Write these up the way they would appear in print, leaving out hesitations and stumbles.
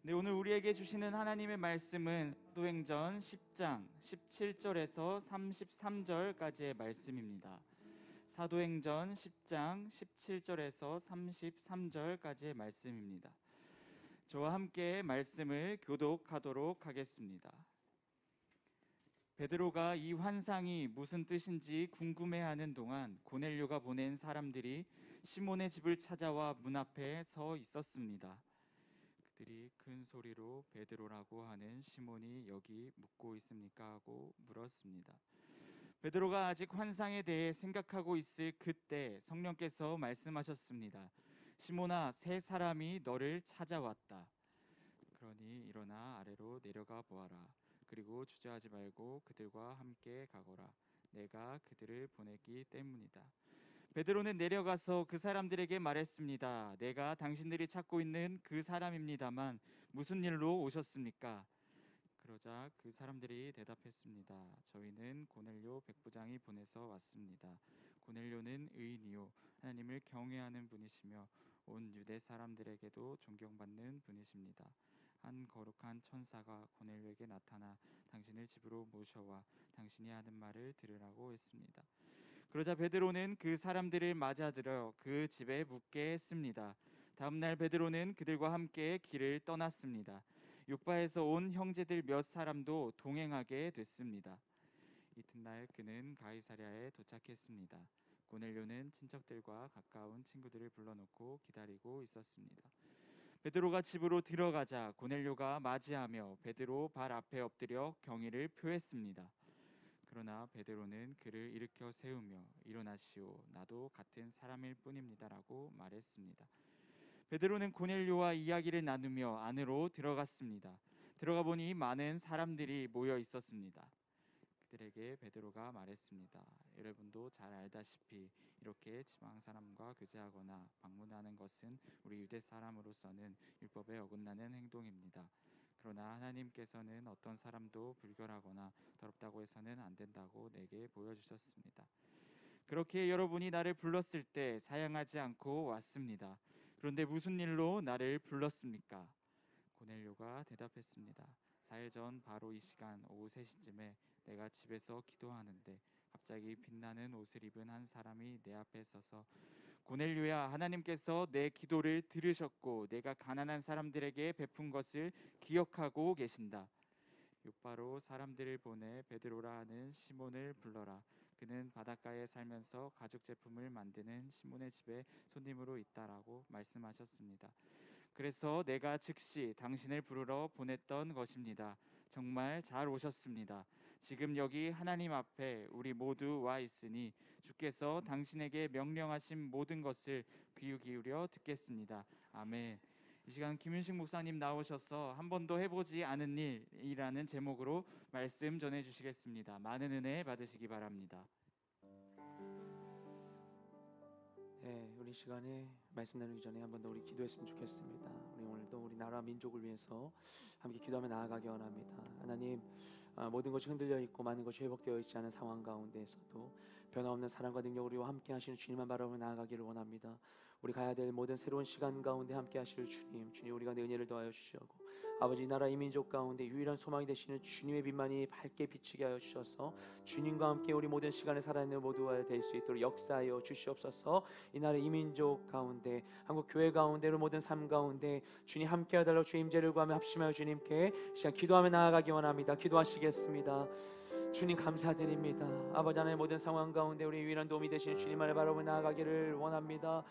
네, 오늘 우리에게 주시는 하나님의 말씀은 사도행전 10장 17절에서 33절까지의 말씀입니다. 사도행전 10장 17절에서 33절까지의 말씀입니다. 저와 함께 말씀을 교독하도록 하겠습니다. 베드로가 이 환상이 무슨 뜻인지 궁금해하는 동안 고넬료가 보낸 사람들이 시몬의 집을 찾아와 문 앞에 서 있었습니다. 그들이 큰 소리로 베드로라고 하는 시몬이 여기 묵고 있습니까? 하고 물었습니다. 베드로가 아직 환상에 대해 생각하고 있을 그때 성령께서 말씀하셨습니다. 시몬아, 세 사람이 너를 찾아왔다. 그러니 일어나 아래로 내려가 보아라. 그리고 주저하지 말고 그들과 함께 가거라. 내가 그들을 보냈기 때문이다. 베드로는 내려가서 그 사람들에게 말했습니다. 내가 당신들이 찾고 있는 그 사람입니다만 무슨 일로 오셨습니까? 그러자 그 사람들이 대답했습니다. 저희는 고넬료 백부장이 보내서 왔습니다. 고넬료는 의인이요 하나님을 경외하는 분이시며 온 유대 사람들에게도 존경받는 분이십니다. 한 거룩한 천사가 고넬료에게 나타나 당신을 집으로 모셔와 당신이 하는 말을 들으라고 했습니다. 그러자 베드로는 그 사람들을 맞아들여 그 집에 묵게 했습니다. 다음 날 베드로는 그들과 함께 길을 떠났습니다. 요바에서 온 형제들 몇 사람도 동행하게 됐습니다. 이튿날 그는 가이사랴에 도착했습니다. 고넬료는 친척들과 가까운 친구들을 불러놓고 기다리고 있었습니다. 베드로가 집으로 들어가자 고넬료가 맞이하며 베드로 발 앞에 엎드려 경의를 표했습니다. 그러나 베드로는 그를 일으켜 세우며 일어나시오, 나도 같은 사람일 뿐입니다라고 말했습니다. 베드로는 고넬료와 이야기를 나누며 안으로 들어갔습니다. 들어가 보니 많은 사람들이 모여 있었습니다. 그들에게 베드로가 말했습니다. 여러분도 잘 알다시피 이렇게 지방 사람과 교제하거나 방문하는 것은 우리 유대 사람으로서는 율법에 어긋나는 행동입니다. 그러나 하나님께서는 어떤 사람도 불결하거나 더럽다고 해서는 안 된다고 내게 보여주셨습니다. 그렇게 여러분이 나를 불렀을 때 사양하지 않고 왔습니다. 그런데 무슨 일로 나를 불렀습니까? 고넬료가 대답했습니다. 4일 전 바로 이 시간 오후 3시쯤에 내가 집에서 기도하는데 갑자기 빛나는 옷을 입은 한 사람이 내 앞에 서서 고넬료야, 하나님께서 내 기도를 들으셨고 내가 가난한 사람들에게 베푼 것을 기억하고 계신다. 요바로 사람들을 보내 베드로라 하는 시몬을 불러라. 그는 바닷가에 살면서 가죽 제품을 만드는 시몬의 집에 손님으로 있다라고 말씀하셨습니다. 그래서 내가 즉시 당신을 부르러 보냈던 것입니다. 정말 잘 오셨습니다. 지금 여기 하나님 앞에 우리 모두 와 있으니 주께서 당신에게 명령하신 모든 것을 귀 기울여 듣겠습니다. 아멘. 이 시간 김윤식 목사님 나오셔서 한 번도 해보지 않은 일이라는 제목으로 말씀 전해주시겠습니다. 많은 은혜 받으시기 바랍니다. 네, 우리 시간에 말씀 나누기 전에 한 번 더 우리 기도했으면 좋겠습니다. 우리 오늘도 우리 나라 민족을 위해서 함께 기도하며 나아가기 원합니다. 하나님, 모든 것이 흔들려 있고 많은 것이 회복되어 있지 않은 상황 가운데에서도 변화없는 사랑과 능력으로 함께 하시는 주님만 바라보며 나아가기를 원합니다. 우리 가야 될 모든 새로운 시간 가운데 함께 하실 주님 우리가 내 은혜를 더하여 주시고 아버지, 이 나라 이 민족 가운데 유일한 소망이 되시는 주님의 빛만이 밝게 비치게 하여 주셔서 주님과 함께 우리 모든 시간을 살아내는 모두가 될 수 있도록 역사하여 주시옵소서. 이 나라 이 민족 가운데 한국 교회 가운데 모든 삶 가운데 주님 함께 하달라고 주의 임재를 구하며 합심하여 주님께 시간 기도하며 나아가기 원합니다. 기도하시겠습니다. 주님 감사드립니다. 아버지 하나님, 모든 상황 가운데 우리 유일한 도움이 되시는 주님만을 바라보며 나아가기를 원합니다.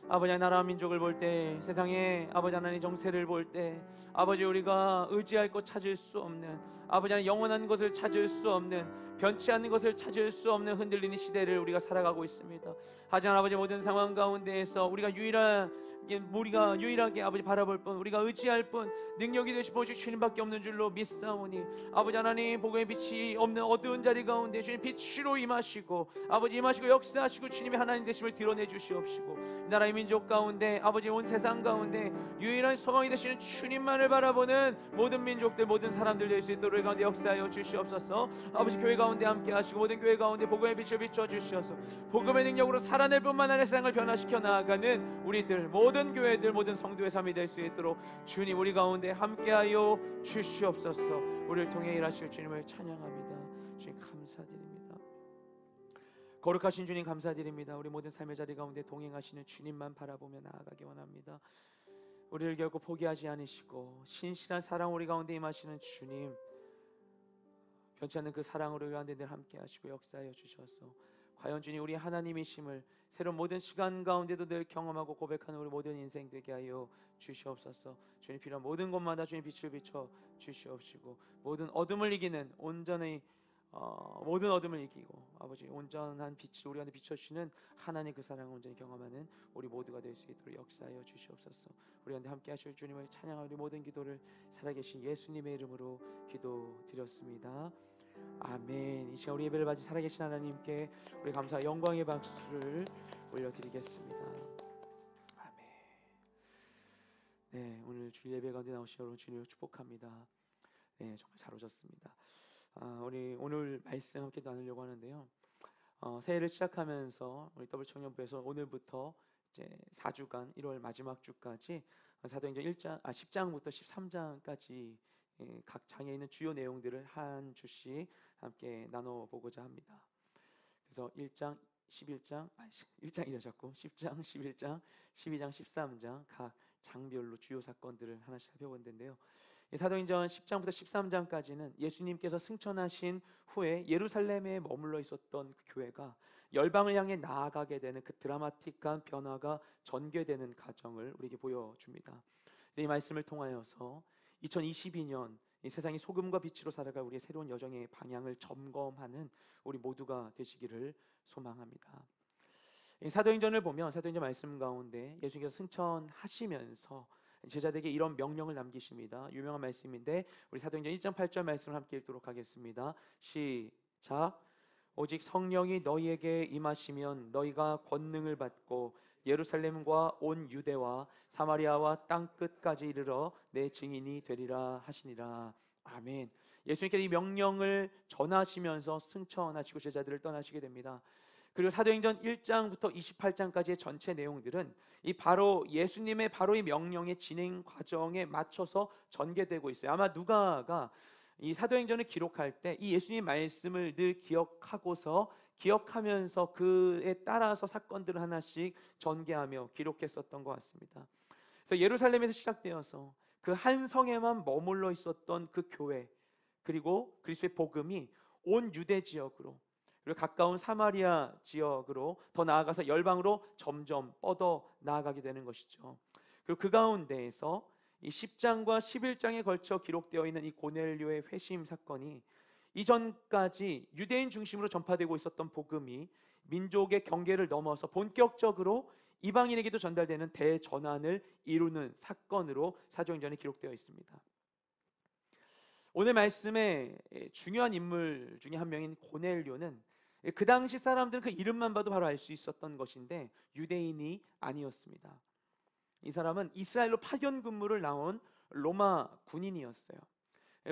아버지, 나라 민족을 볼 때, 세상에 아버지 하나님 정세를 볼 때 아버지, 우리가 의지할 것 찾을 수 없는, 아버지 하나님 영원한 것을 찾을 수 없는, 변치 않는 것을 찾을 수 없는 흔들리는 시대를 우리가 살아가고 있습니다. 하지만 아버지, 모든 상황 가운데에서 우리가 유일하게 아버지 바라볼 뿐, 우리가 의지할 뿐, 능력이 되시 보시 주님밖에 없는 줄로 믿사오니 아버지 하나님, 복음의 빛이 없는 어두운 자리 가운데 주님 빛으로 임하시고 아버지 임하시고 역사하시고 주님의 하나님 되심을 드러내 주시옵시고 나라 이 민족 가운데 아버지 온 세상 가운데 유일한 소망이 되시는 주님만을 바라보는 모든 민족들, 모든 사람들 될 수 있도록 우리 가운데 역사하여 주시옵소서. 아버지, 교회 가운데 함께 하시고 모든 교회 가운데 복음의 빛을 비춰 주셔서 복음의 능력으로 살아낼 뿐만 아니라 세상을 변화시켜 나아가는 우리들 모든 모든 교회들, 모든 성도의 삶이 될 수 있도록 주님 우리 가운데 함께하여 주시옵소서. 우리를 통해 일하실 주님을 찬양합니다. 주님 감사드립니다. 거룩하신 주님 감사드립니다. 우리 모든 삶의 자리 가운데 동행하시는 주님만 바라보며 나아가기 원합니다. 우리를 결코 포기하지 않으시고 신실한 사랑 우리 가운데 임하시는 주님, 변치 않는 그 사랑으로 우리 가운데 늘 함께 하시고 역사하여 주셔서 과연 주님 우리 하나님이심을 새로운 모든 시간 가운데도 늘 경험하고 고백하는 우리 모든 인생 되게 하여 주시옵소서. 주님 필요한 모든 곳마다 주님 빛을 비춰 주시옵시고 모든 어둠을 이기는 온전히 모든 어둠을 이기고 아버지 온전한 빛을 우리 가운데 비춰주시는 하나님 그 사랑을 온전히 경험하는 우리 모두가 될 수 있도록 역사하여 주시옵소서. 우리 가운데 함께 하실 주님을 찬양하는 우리 모든 기도를 살아계신 예수님의 이름으로 기도드렸습니다. 아멘. 이 시간 우리 예배를 받으신 살아계신 하나님께 우리 감사 영광의 박수를 올려드리겠습니다. 아멘. 네, 오늘 주 예배 가운데 나오신 여러분 주님을 축복합니다. 네, 정말 잘 오셨습니다. 우리 오늘 말씀 함께 나누려고 하는데요. 새해를 시작하면서 우리 더블 청년부에서 오늘부터 이제 4주간 1월 마지막 주까지 사도행전 10장부터 13장까지 각 장에 있는 주요 내용들을 한 주씩 함께 나눠보고자 합니다. 그래서 1장, 11장, 1장이라 자꾸 10장, 11장, 12장, 13장 각 장별로 주요 사건들을 하나씩 살펴본 텐데요. 사도행전 10장부터 13장까지는 예수님께서 승천하신 후에 예루살렘에 머물러 있었던 그 교회가 열방을 향해 나아가게 되는 그 드라마틱한 변화가 전개되는 과정을 우리에게 보여줍니다. 이 말씀을 통하여서 2022년 이 세상이 소금과 빛으로 살아갈 우리의 새로운 여정의 방향을 점검하는 우리 모두가 되시기를 소망합니다. 사도행전을 보면 사도행전 말씀 가운데 예수님께서 승천하시면서 제자들에게 이런 명령을 남기십니다. 유명한 말씀인데 우리 사도행전 1장 8절 말씀을 함께 읽도록 하겠습니다. 시작. 오직 성령이 너희에게 임하시면 너희가 권능을 받고 예루살렘과 온 유대와 사마리아와 땅 끝까지 이르러 내 증인이 되리라 하시니라. 아멘. 예수님께서 이 명령을 전하시면서 승천하시고 제자들을 떠나시게 됩니다. 그리고 사도행전 1장부터 28장까지의 전체 내용들은 이 바로 예수님의 바로 이 명령의 진행 과정에 맞춰서 전개되고 있어요. 아마 누가가 이 사도행전을 기록할 때 이 예수님 말씀을 늘 기억하면서 그에 따라서 사건들을 하나씩 전개하며 기록했었던 것 같습니다. 그래서 예루살렘에서 시작되어서 그 한 성에만 머물러 있었던 그 교회, 그리고 그리스도의 복음이 온 유대 지역으로 그리고 가까운 사마리아 지역으로 더 나아가서 열방으로 점점 뻗어 나아가게 되는 것이죠. 그리고 그 가운데에서 이 10장과 11장에 걸쳐 기록되어 있는 이 고넬료의 회심 사건이 이전까지 유대인 중심으로 전파되고 있었던 복음이 민족의 경계를 넘어서 본격적으로 이방인에게도 전달되는 대전환을 이루는 사건으로 사도행전에 기록되어 있습니다. 오늘 말씀의 중요한 인물 중에 한 명인 고넬료는 그 당시 사람들은 그 이름만 봐도 바로 알 수 있었던 것인데 유대인이 아니었습니다. 이 사람은 이스라엘로 파견 근무를 나온 로마 군인이었어요.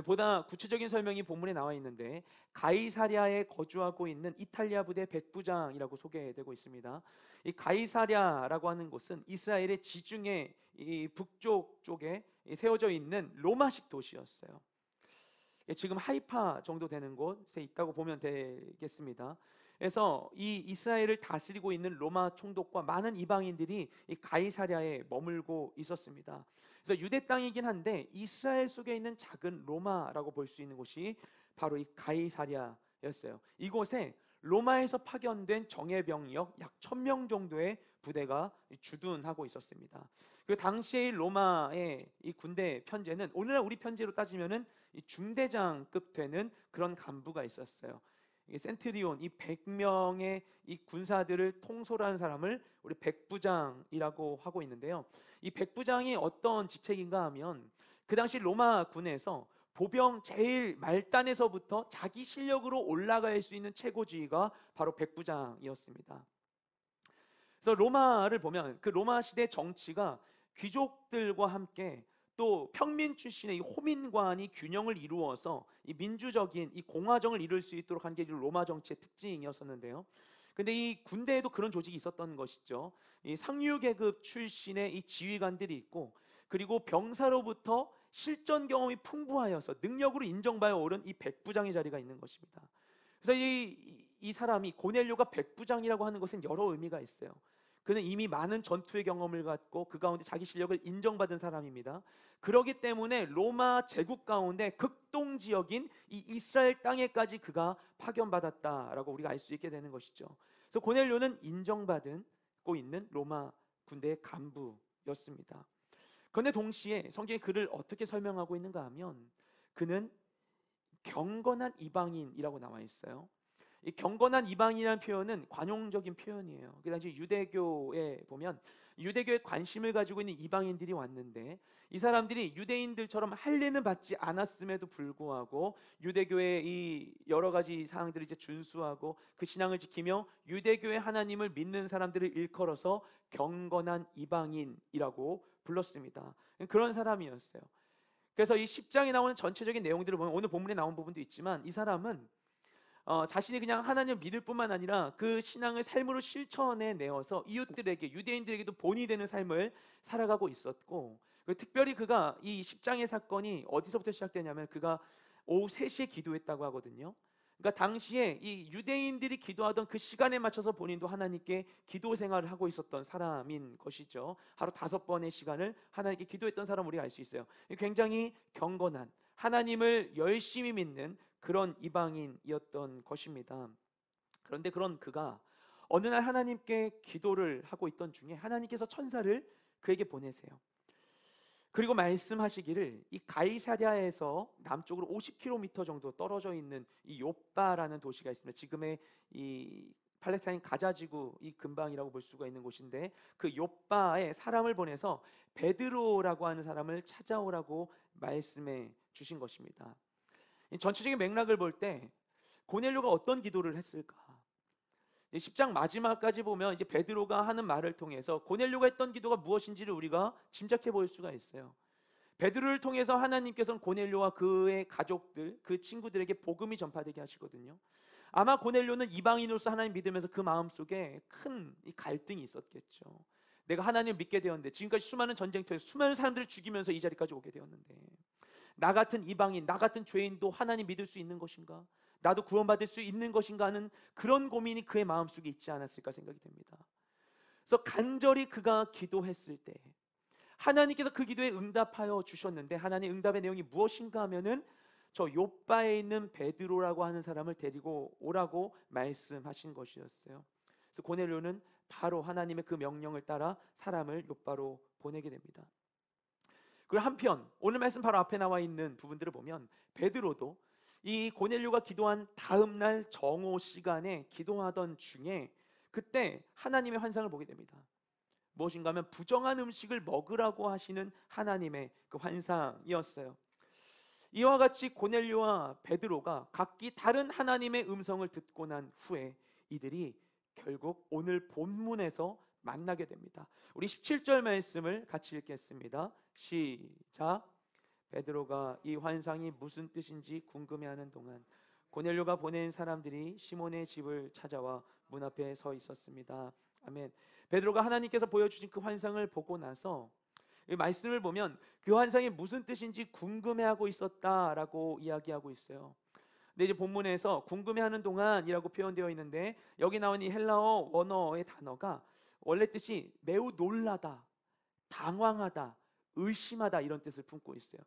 보다 구체적인 설명이 본문에 나와 있는데 가이사랴에 거주하고 있는 이탈리아 부대 백부장이라고 소개되고 있습니다. 이 가이사랴라고 하는 곳은 이스라엘의 지중해 이 북쪽 쪽에 세워져 있는 로마식 도시였어요. 지금 하이파 정도 되는 곳에 있다고 보면 되겠습니다. 그래서 이 이스라엘을 다스리고 있는 로마 총독과 많은 이방인들이 이 가이사랴에 머물고 있었습니다. 그래서 유대 땅이긴 한데 이스라엘 속에 있는 작은 로마라고 볼 수 있는 곳이 바로 이 가이사랴였어요. 이곳에 로마에서 파견된 정예병력 약 1000명 정도의 부대가 주둔하고 있었습니다. 그 당시의 로마의 이 군대 편제는 오늘날 우리 편제로 따지면은 이 중대장급 되는 그런 간부가 있었어요. 이 센트리온, 이 100명의 이 군사들을 통솔하는 사람을 우리 백부장이라고 하고 있는데요. 이 백부장이 어떤 직책인가 하면 그 당시 로마 군에서 보병 제일 말단에서부터 자기 실력으로 올라갈 수 있는 최고 지위가 바로 백부장이었습니다. 그래서 로마를 보면 그 로마 시대 정치가 귀족들과 함께 또 평민 출신의 이 호민관이 균형을 이루어서 이 민주적인 이 공화정을 이룰 수 있도록 한 게 로마 정치의 특징이었었는데요. 근데 이 군대에도 그런 조직이 있었던 것이죠. 이 상류 계급 출신의 이 지휘관들이 있고, 그리고 병사로부터 실전 경험이 풍부하여서 능력으로 인정받아 오른 이 백부장의 자리가 있는 것입니다. 그래서 이 사람이 고넬료가 백부장이라고 하는 것은 여러 의미가 있어요. 그는 이미 많은 전투의 경험을 갖고 그 가운데 자기 실력을 인정받은 사람입니다. 그렇기 때문에 로마 제국 가운데 극동 지역인 이 이스라엘 땅에까지 그가 파견받았다라고 우리가 알 수 있게 되는 것이죠. 그래서 고넬료는 인정받고 있는 로마 군대의 간부였습니다. 그런데 동시에 성경이 그를 어떻게 설명하고 있는가 하면 그는 경건한 이방인이라고 나와 있어요. 이 경건한 이방인이라는 표현은 관용적인 표현이에요. 그 당시 유대교에 보면 유대교에 관심을 가지고 있는 이방인들이 왔는데, 이 사람들이 유대인들처럼 할례는 받지 않았음에도 불구하고 유대교의 이 여러 가지 사항들을 이제 준수하고 그 신앙을 지키며 유대교의 하나님을 믿는 사람들을 일컬어서 경건한 이방인이라고 불렀습니다. 그런 사람이었어요. 그래서 이 10장에 나오는 전체적인 내용들을 보면 오늘 본문에 나온 부분도 있지만, 이 사람은 자신이 그냥 하나님을 믿을 뿐만 아니라 그 신앙을 삶으로 실천해 내어서 이웃들에게, 유대인들에게도 본이 되는 삶을 살아가고 있었고, 특별히 그가 이 10장의 사건이 어디서부터 시작되냐면 그가 오후 3시에 기도했다고 하거든요. 그러니까 당시에 이 유대인들이 기도하던 그 시간에 맞춰서 본인도 하나님께 기도 생활을 하고 있었던 사람인 것이죠. 하루 5번의 시간을 하나님께 기도했던 사람 우리가 알 수 있어요. 굉장히 경건한, 하나님을 열심히 믿는 그런 이방인이었던 것입니다. 그런데 그런 그가 어느 날 하나님께 기도를 하고 있던 중에 하나님께서 천사를 그에게 보내세요. 그리고 말씀하시기를 이 가이사랴에서 남쪽으로 50km 정도 떨어져 있는 이 요빠라는 도시가 있습니다. 지금의 이 팔레스타인 가자지구 이 근방이라고 볼 수가 있는 곳인데, 그 요빠에 사람을 보내서 베드로라고 하는 사람을 찾아오라고 말씀해 주신 것입니다. 이 전체적인 맥락을 볼 때 고넬료가 어떤 기도를 했을까? 10장 마지막까지 보면 이제 베드로가 하는 말을 통해서 고넬료가 했던 기도가 무엇인지를 우리가 짐작해 볼 수가 있어요. 베드로를 통해서 하나님께서는 고넬료와 그의 가족들, 그 친구들에게 복음이 전파되게 하시거든요. 아마 고넬료는 이방인으로서 하나님 믿으면서 그 마음속에 큰 갈등이 있었겠죠. 내가 하나님을 믿게 되었는데, 지금까지 수많은 전쟁터에서 수많은 사람들을 죽이면서 이 자리까지 오게 되었는데, 나 같은 이방인, 나 같은 죄인도 하나님 믿을 수 있는 것인가? 나도 구원받을 수 있는 것인가 하는 그런 고민이 그의 마음속에 있지 않았을까 생각이 됩니다. 그래서 간절히 그가 기도했을 때 하나님께서 그 기도에 응답하여 주셨는데, 하나님의 응답의 내용이 무엇인가 하면은 저 요빠에 있는 베드로라고 하는 사람을 데리고 오라고 말씀하신 것이었어요. 그래서 고넬료는 바로 하나님의 그 명령을 따라 사람을 요빠로 보내게 됩니다. 그리고 한편 오늘 말씀 바로 앞에 나와 있는 부분들을 보면 베드로도 이 고넬료가 기도한 다음 날 정오 시간에 기도하던 중에 그때 하나님의 환상을 보게 됩니다. 무엇인가 하면 부정한 음식을 먹으라고 하시는 하나님의 그 환상이었어요. 이와 같이 고넬료와 베드로가 각기 다른 하나님의 음성을 듣고 난 후에 이들이 결국 오늘 본문에서 만나게 됩니다. 우리 17절 말씀을 같이 읽겠습니다. 시작. 베드로가 이 환상이 무슨 뜻인지 궁금해하는 동안 고넬료가 보낸 사람들이 시몬의 집을 찾아와 문 앞에 서 있었습니다. 아멘. 베드로가 하나님께서 보여주신 그 환상을 보고 나서 이 말씀을 보면 그 환상이 무슨 뜻인지 궁금해하고 있었다라고 이야기하고 있어요. 근데 이제 본문에서 궁금해하는 동안이라고 표현되어 있는데, 여기 나온 이 헬라어 원어의 단어가 원래 뜻이 매우 놀라다, 당황하다, 의심하다 이런 뜻을 품고 있어요.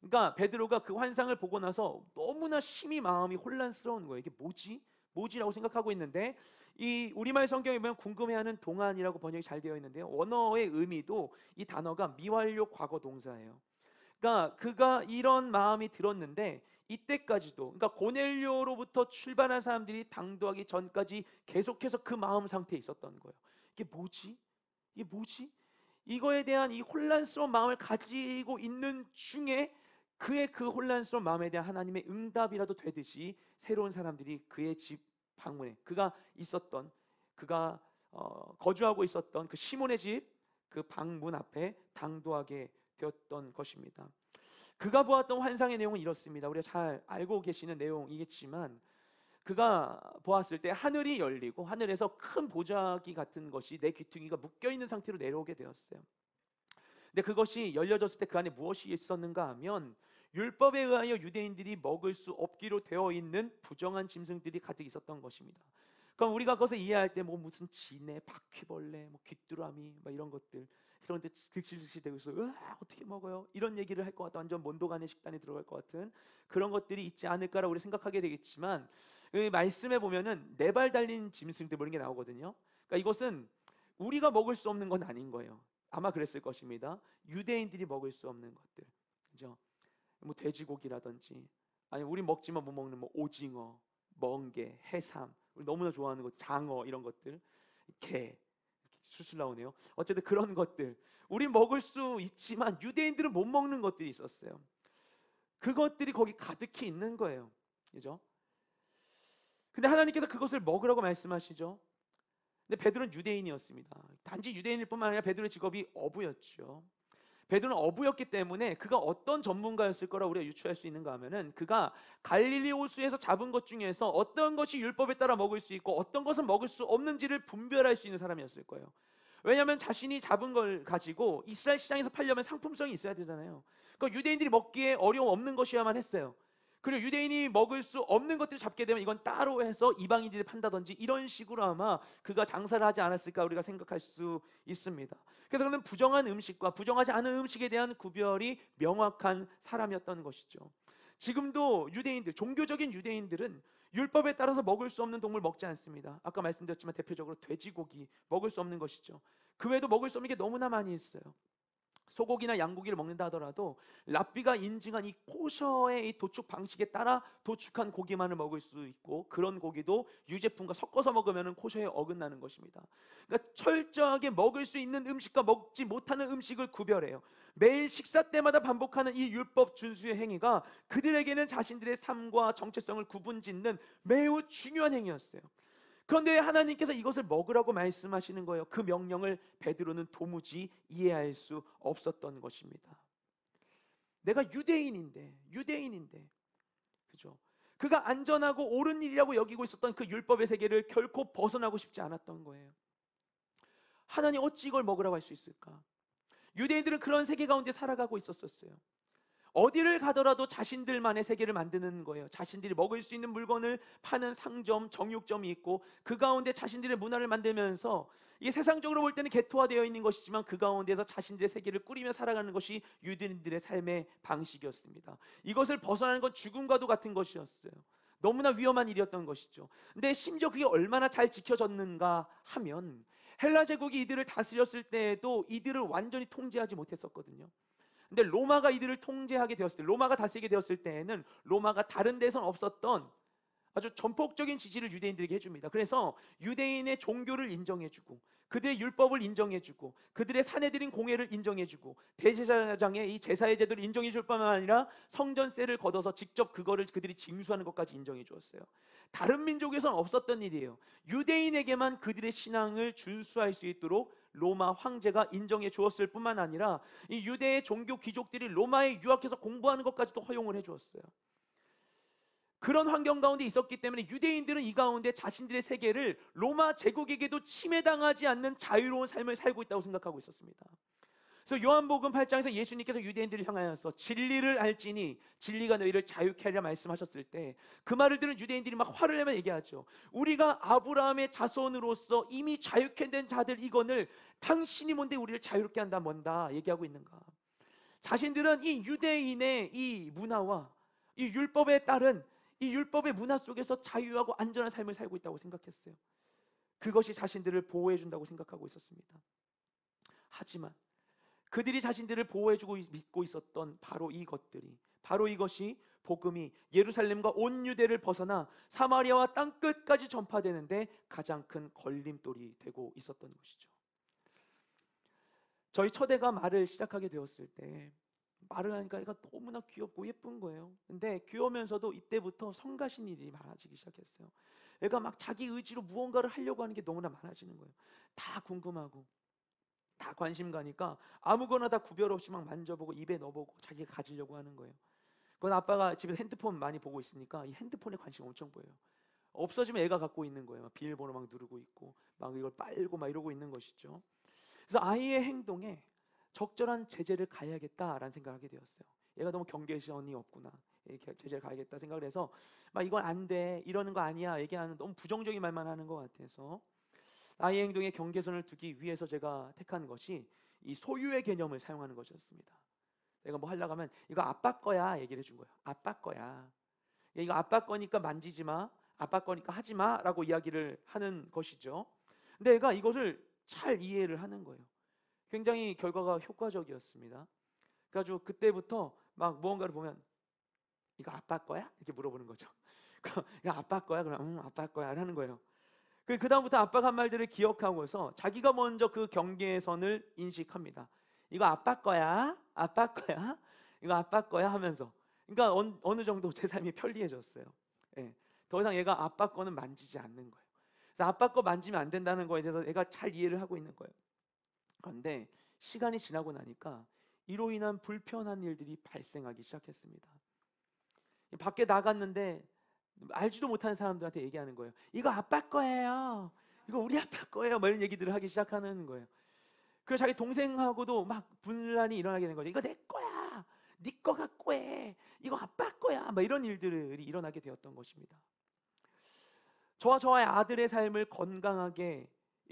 그러니까 베드로가 그 환상을 보고 나서 너무나 심히 마음이 혼란스러운 거예요. 이게 뭐지? 뭐지라고 생각하고 있는데, 이 우리말 성경에 보면 궁금해하는 동안이라고 번역이 잘 되어 있는데요, 원어의 의미도 이 단어가 미완료 과거 동사예요. 그러니까 그가 이런 마음이 들었는데 이때까지도, 그러니까 고넬료로부터 출발한 사람들이 당도하기 전까지 계속해서 그 마음 상태에 있었던 거예요. 이게 뭐지? 이게 뭐지? 이거에 대한 이 혼란스러운 마음을 가지고 있는 중에 그의 그 혼란스러운 마음에 대한 하나님의 응답이라도 되듯이 새로운 사람들이 그의 집 방문에, 그가 있었던, 그가 거주하고 있었던 그 시몬의 집 그 방문 앞에 당도하게 되었던 것입니다. 그가 보았던 환상의 내용은 이렇습니다. 우리가 잘 알고 계시는 내용이겠지만 그가 보았을 때 하늘이 열리고 하늘에서 큰 보자기 같은 것이 내 귀퉁이가 묶여 있는 상태로 내려오게 되었어요. 근데 그것이 열려졌을 때 그 안에 무엇이 있었는가 하면 율법에 의하여 유대인들이 먹을 수 없기로 되어 있는 부정한 짐승들이 가득 있었던 것입니다. 그럼 우리가 그것을 이해할 때 뭐 무슨 지네, 바퀴벌레, 뭐 귀뚜라미, 막 이런 것들 이런 데 득실득실 되고 있어. 어떻게 먹어요? 이런 얘기를 할 것 같다. 완전 몬도간의 식단에 들어갈 것 같은 그런 것들이 있지 않을까라고 우리 생각하게 되겠지만, 이 말씀에 보면은 네 발 달린 짐승들 뭐 이런 게 나오거든요. 그러니까 이것은 우리가 먹을 수 없는 건 아닌 거예요. 아마 그랬을 것입니다. 유대인들이 먹을 수 없는 것들, 그죠? 뭐 돼지고기라든지, 아니 우리 먹지만 못 먹는 뭐 오징어, 멍게, 해삼, 우리 너무나 좋아하는 것, 장어 이런 것들, 게, 수술 나오네요. 어쨌든 그런 것들 우리 먹을 수 있지만 유대인들은 못 먹는 것들이 있었어요. 그것들이 거기 가득히 있는 거예요, 그죠? 근데 하나님께서 그것을 먹으라고 말씀하시죠. 근데 베드로는 유대인이었습니다. 단지 유대인일 뿐만 아니라 베드로의 직업이 어부였죠. 베드로는 어부였기 때문에 그가 어떤 전문가였을 거라 우리가 유추할 수 있는가 하면은, 그가 갈릴리 호수에서 잡은 것 중에서 어떤 것이 율법에 따라 먹을 수 있고 어떤 것은 먹을 수 없는지를 분별할 수 있는 사람이었을 거예요. 왜냐하면 자신이 잡은 걸 가지고 이스라엘 시장에서 팔려면 상품성이 있어야 되잖아요. 그러니까 유대인들이 먹기에 어려움 없는 것이어야만 했어요. 그리고 유대인이 먹을 수 없는 것들을 잡게 되면 이건 따로 해서 이방인들이 판다든지 이런 식으로 아마 그가 장사를 하지 않았을까 우리가 생각할 수 있습니다. 그래서 그는 부정한 음식과 부정하지 않은 음식에 대한 구별이 명확한 사람이었던 것이죠. 지금도 유대인들, 종교적인 유대인들은 율법에 따라서 먹을 수 없는 동물 먹지 않습니다. 아까 말씀드렸지만 대표적으로 돼지고기 먹을 수 없는 것이죠. 그 외에도 먹을 수 없는 게 너무나 많이 있어요. 소고기나 양고기를 먹는다 하더라도 랍비가 인증한 이 코셔의 이 도축 방식에 따라 도축한 고기만을 먹을 수 있고, 그런 고기도 유제품과 섞어서 먹으면 코셔에 어긋나는 것입니다. 그러니까 철저하게 먹을 수 있는 음식과 먹지 못하는 음식을 구별해요. 매일 식사 때마다 반복하는 이 율법 준수의 행위가 그들에게는 자신들의 삶과 정체성을 구분짓는 매우 중요한 행위였어요. 그런데 하나님께서 이것을 먹으라고 말씀하시는 거예요. 그 명령을 베드로는 도무지 이해할 수 없었던 것입니다. 내가 유대인인데, 그죠? 그가 안전하고 옳은 일이라고 여기고 있었던 그 율법의 세계를 결코 벗어나고 싶지 않았던 거예요. 하나님 어찌 이걸 먹으라고 할 수 있을까? 유대인들은 그런 세계 가운데 살아가고 있었어요. 어디를 가더라도 자신들만의 세계를 만드는 거예요. 자신들이 먹을 수 있는 물건을 파는 상점, 정육점이 있고 그 가운데 자신들의 문화를 만들면서, 이게 세상적으로 볼 때는 개토화되어 있는 것이지만 그 가운데서 자신들의 세계를 꾸리며 살아가는 것이 유대인들의 삶의 방식이었습니다. 이것을 벗어나는 건 죽음과도 같은 것이었어요. 너무나 위험한 일이었던 것이죠. 근데 심지어 그게 얼마나 잘 지켜졌는가 하면, 헬라 제국이 이들을 다스렸을 때에도 이들을 완전히 통제하지 못했었거든요. 근데 로마가 이들을 통제하게 되었을 때, 로마가 다스리게 되었을 때에는 로마가 다른 데선 없었던 아주 전폭적인 지지를 유대인들에게 해줍니다. 그래서 유대인의 종교를 인정해주고 그들의 율법을 인정해주고 그들의 사내들인 공예를 인정해주고 대제사장의 이 제사의 제도를 인정해줄 뿐만 아니라 성전세를 걷어서 직접 그거를 그들이 징수하는 것까지 인정해 주었어요. 다른 민족에서는 없었던 일이에요. 유대인에게만 그들의 신앙을 준수할 수 있도록 로마 황제가 인정해 주었을 뿐만 아니라 이 유대의 종교 귀족들이 로마에 유학해서 공부하는 것까지도 허용을 해 주었어요. 그런 환경 가운데 있었기 때문에 유대인들은 이 가운데 자신들의 세계를 로마 제국에게도 침해당하지 않는 자유로운 삶을 살고 있다고 생각하고 있었습니다. 그래서 요한복음 8장에서 예수님께서 유대인들을 향하여서 진리를 알지니 진리가 너희를 자유케 하리라 말씀하셨을 때, 그 말을 들은 유대인들이 막 화를 내며 얘기하죠. 우리가 아브라함의 자손으로서 이미 자유케 된 자들 이건을 당신이 뭔데 우리를 자유롭게 한다 뭔다 얘기하고 있는가. 자신들은 이 유대인의 이 문화와 이 율법에 따른 이 율법의 문화 속에서 자유하고 안전한 삶을 살고 있다고 생각했어요. 그것이 자신들을 보호해 준다고 생각하고 있었습니다. 하지만 그들이 자신들을 보호해주고 믿고 있었던 바로 이것이 복음이 예루살렘과 온 유대를 벗어나 사마리아와 땅끝까지 전파되는데 가장 큰 걸림돌이 되고 있었던 것이죠. 저희 처대가 말을 시작하게 되었을 때 말을 하니까 애가 너무나 귀엽고 예쁜 거예요. 근데 귀여우면서도 이때부터 성가신 일이 많아지기 시작했어요. 애가 막 자기 의지로 무언가를 하려고 하는 게 너무나 많아지는 거예요. 다 궁금하고 다 관심 가니까 아무거나 다 구별 없이 막 만져보고 입에 넣어보고 자기가 가지려고 하는 거예요. 그건 아빠가 집에서 핸드폰 많이 보고 있으니까 이 핸드폰에 관심 엄청 보여요. 없어지면 애가 갖고 있는 거예요. 막 비밀번호 막 누르고 있고 막 이걸 빨고 막 이러고 있는 것이죠. 그래서 아이의 행동에 적절한 제재를 가해야겠다라는 생각을 하게 되었어요. 얘가 너무 경계선이 없구나. 이렇게 제재를 가야겠다 생각을 해서 막 이건 안 돼, 이러는 거 아니야 얘기하는 너무 부정적인 말만 하는 것 같아서 아이의 행동에 경계선을 두기 위해서 제가 택한 것이 이 소유의 개념을 사용하는 것이었습니다. 내가 뭐 하려고 하면 이거 아빠 거야 얘기를 해준 거예요. 아빠 거야. 이거 아빠 거니까 만지지 마. 아빠 거니까 하지 마라고 이야기를 하는 것이죠. 근데 애가 이것을 잘 이해를 하는 거예요. 굉장히 결과가 효과적이었습니다. 그래가지고 그때부터 막 무언가를 보면 이거 아빠 거야? 이렇게 물어보는 거죠. 이거 아빠 거야? 그럼 아빠 거야 하는 거예요. 그 다음부터 아빠가 한 말들을 기억하고서 자기가 먼저 그 경계선을 인식합니다. 이거 아빠 거야? 아빠 거야? 이거 아빠 거야? 하면서 그러니까 어느 정도 제 삶이 편리해졌어요. 예. 더 이상 얘가 아빠 거는 만지지 않는 거예요. 그래서 아빠 거 만지면 안 된다는 거에 대해서 얘가 잘 이해를 하고 있는 거예요. 그런데 시간이 지나고 나니까 이로 인한 불편한 일들이 발생하기 시작했습니다. 밖에 나갔는데 알지도 못하는 사람들한테 얘기하는 거예요. 이거 아빠 거예요. 이거 우리 아빠 거예요. 뭐 이런 얘기들을 하기 시작하는 거예요. 그래서 자기 동생하고도 막 분란이 일어나게 된 거죠. 이거 내 거야. 네 거 갖고 해. 이거 아빠 거야. 막 이런 일들이 일어나게 되었던 것입니다. 저와의 아들의 삶을 건강하게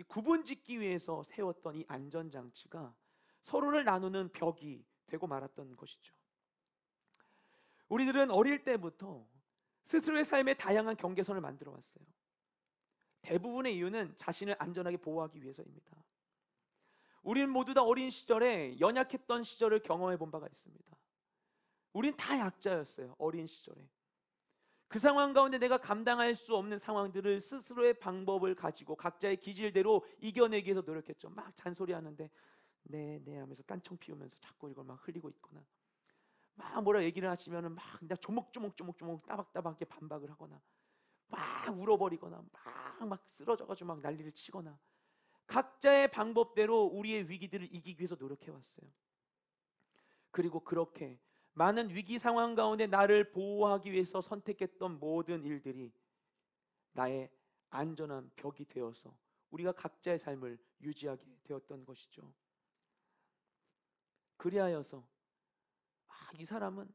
구분짓기 위해서 세웠던 이 안전장치가 서로를 나누는 벽이 되고 말았던 것이죠. 우리들은 어릴 때부터 스스로의 삶에 다양한 경계선을 만들어 왔어요. 대부분의 이유는 자신을 안전하게 보호하기 위해서입니다. 우리는 모두 다 어린 시절에 연약했던 시절을 경험해 본 바가 있습니다. 우린 다 약자였어요. 어린 시절에. 그 상황 가운데 내가 감당할 수 없는 상황들을 스스로의 방법을 가지고 각자의 기질대로 이겨내기 위해서 노력했죠. 막 잔소리하는데 네 하면서 딴청 피우면서 자꾸 이걸 막 흘리고 있거나 막 뭐라 얘기를 하시면은 막 그냥 조목조목 따박따박하게 반박을 하거나 막 울어버리거나 막 쓰러져가지고 막 난리를 치거나 각자의 방법대로 우리의 위기들을 이기기 위해서 노력해왔어요. 그리고 그렇게 많은 위기 상황 가운데 나를 보호하기 위해서 선택했던 모든 일들이 나의 안전한 벽이 되어서 우리가 각자의 삶을 유지하게 되었던 것이죠. 그리하여서 이 사람은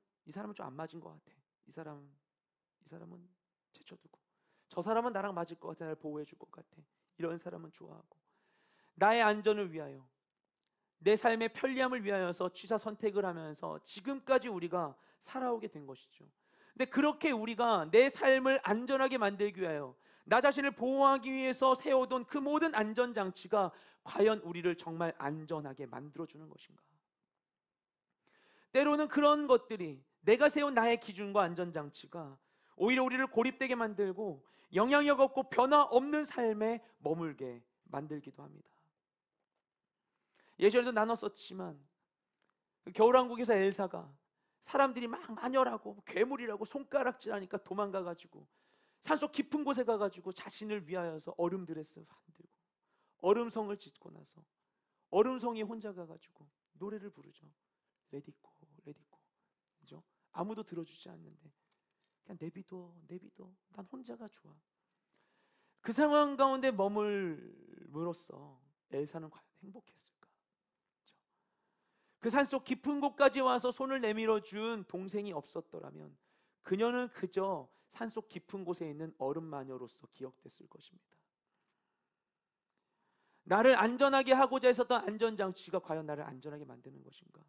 좀 안 맞은 것 같아. 이 사람은 제쳐두고 저 사람은 나랑 맞을 것 같아. 나를 보호해 줄 것 같아. 이런 사람은 좋아하고 나의 안전을 위하여 내 삶의 편리함을 위하여서 취사 선택을 하면서 지금까지 우리가 살아오게 된 것이죠. 근데 그렇게 우리가 내 삶을 안전하게 만들기 위하여 나 자신을 보호하기 위해서 세워둔 그 모든 안전장치가 과연 우리를 정말 안전하게 만들어주는 것인가? 때로는 그런 것들이 내가 세운 나의 기준과 안전장치가 오히려 우리를 고립되게 만들고 영향력 없고 변화 없는 삶에 머물게 만들기도 합니다. 예전에도 나눴었지만 겨울왕국에서 엘사가 사람들이 막 마녀라고 괴물이라고 손가락질하니까 도망가가지고 산속 깊은 곳에 가가지고 자신을 위하여서 얼음 드레스 만들고 얼음성을 짓고 나서 얼음성에 혼자 가가지고 노래를 부르죠. 레디고 그죠? 아무도 들어주지 않는데 그냥 내비둬 난 혼자가 좋아. 그 상황 가운데 머물므로써 엘사는 과연 행복했을까? 그죠? 그 산속 깊은 곳까지 와서 손을 내밀어 준 동생이 없었더라면 그녀는 그저 산속 깊은 곳에 있는 얼음 마녀로서 기억됐을 것입니다. 나를 안전하게 하고자 했었던 안전장치가 과연 나를 안전하게 만드는 것인가?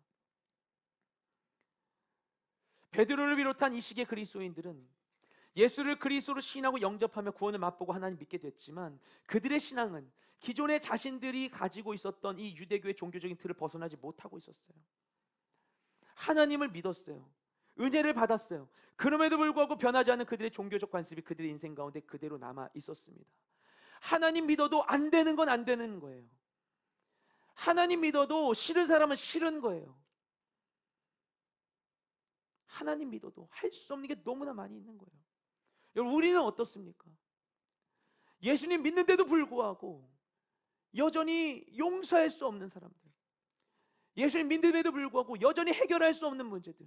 베드로를 비롯한 이 시기의 그리스도인들은 예수를 그리스도로 신하고 영접하며 구원을 맛보고 하나님 믿게 됐지만 그들의 신앙은 기존의 자신들이 가지고 있었던 이 유대교의 종교적인 틀을 벗어나지 못하고 있었어요. 하나님을 믿었어요. 은혜를 받았어요. 그럼에도 불구하고 변하지 않는 그들의 종교적 관습이 그들의 인생 가운데 그대로 남아 있었습니다. 하나님 믿어도 안 되는 건 안 되는 거예요. 하나님 믿어도 싫은 사람은 싫은 거예요. 하나님 믿어도 할 수 없는 게 너무나 많이 있는 거예요. 여러분, 우리는 어떻습니까? 예수님 믿는데도 불구하고 여전히 용서할 수 없는 사람들, 예수님 믿는데도 불구하고 여전히 해결할 수 없는 문제들,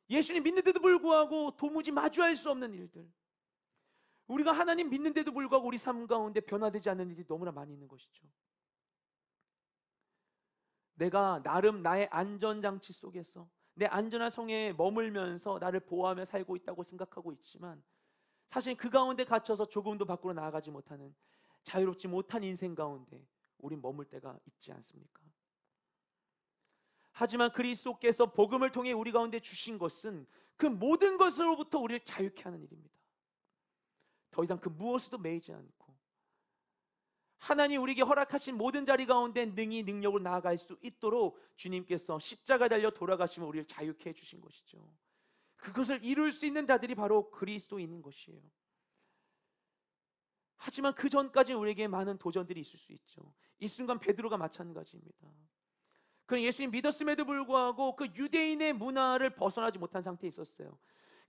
예수님 믿는데도 불구하고 도무지 마주할 수 없는 일들, 우리가 하나님 믿는데도 불구하고 우리 삶 가운데 변화되지 않는 일이 너무나 많이 있는 것이죠. 내가 나름 나의 안전장치 속에서 내 안전한 성에 머물면서 나를 보호하며 살고 있다고 생각하고 있지만, 사실 그 가운데 갇혀서 조금도 밖으로 나아가지 못하는, 자유롭지 못한 인생 가운데 우린 머물 때가 있지 않습니까? 하지만 그리스도께서 복음을 통해 우리 가운데 주신 것은 그 모든 것으로부터 우리를 자유케 하는 일입니다. 더 이상 그 무엇에도 매이지 않고 하나님 우리에게 허락하신 모든 자리 가운데 능히 능력으로 나아갈 수 있도록 주님께서 십자가 달려 돌아가시며 우리를 자유케 해주신 것이죠. 그것을 이룰 수 있는 자들이 바로 그리스도인인 것이에요. 하지만 그 전까지 우리에게 많은 도전들이 있을 수 있죠. 이 순간 베드로가 마찬가지입니다. 그는 예수님 믿었음에도 불구하고 그 유대인의 문화를 벗어나지 못한 상태에 있었어요.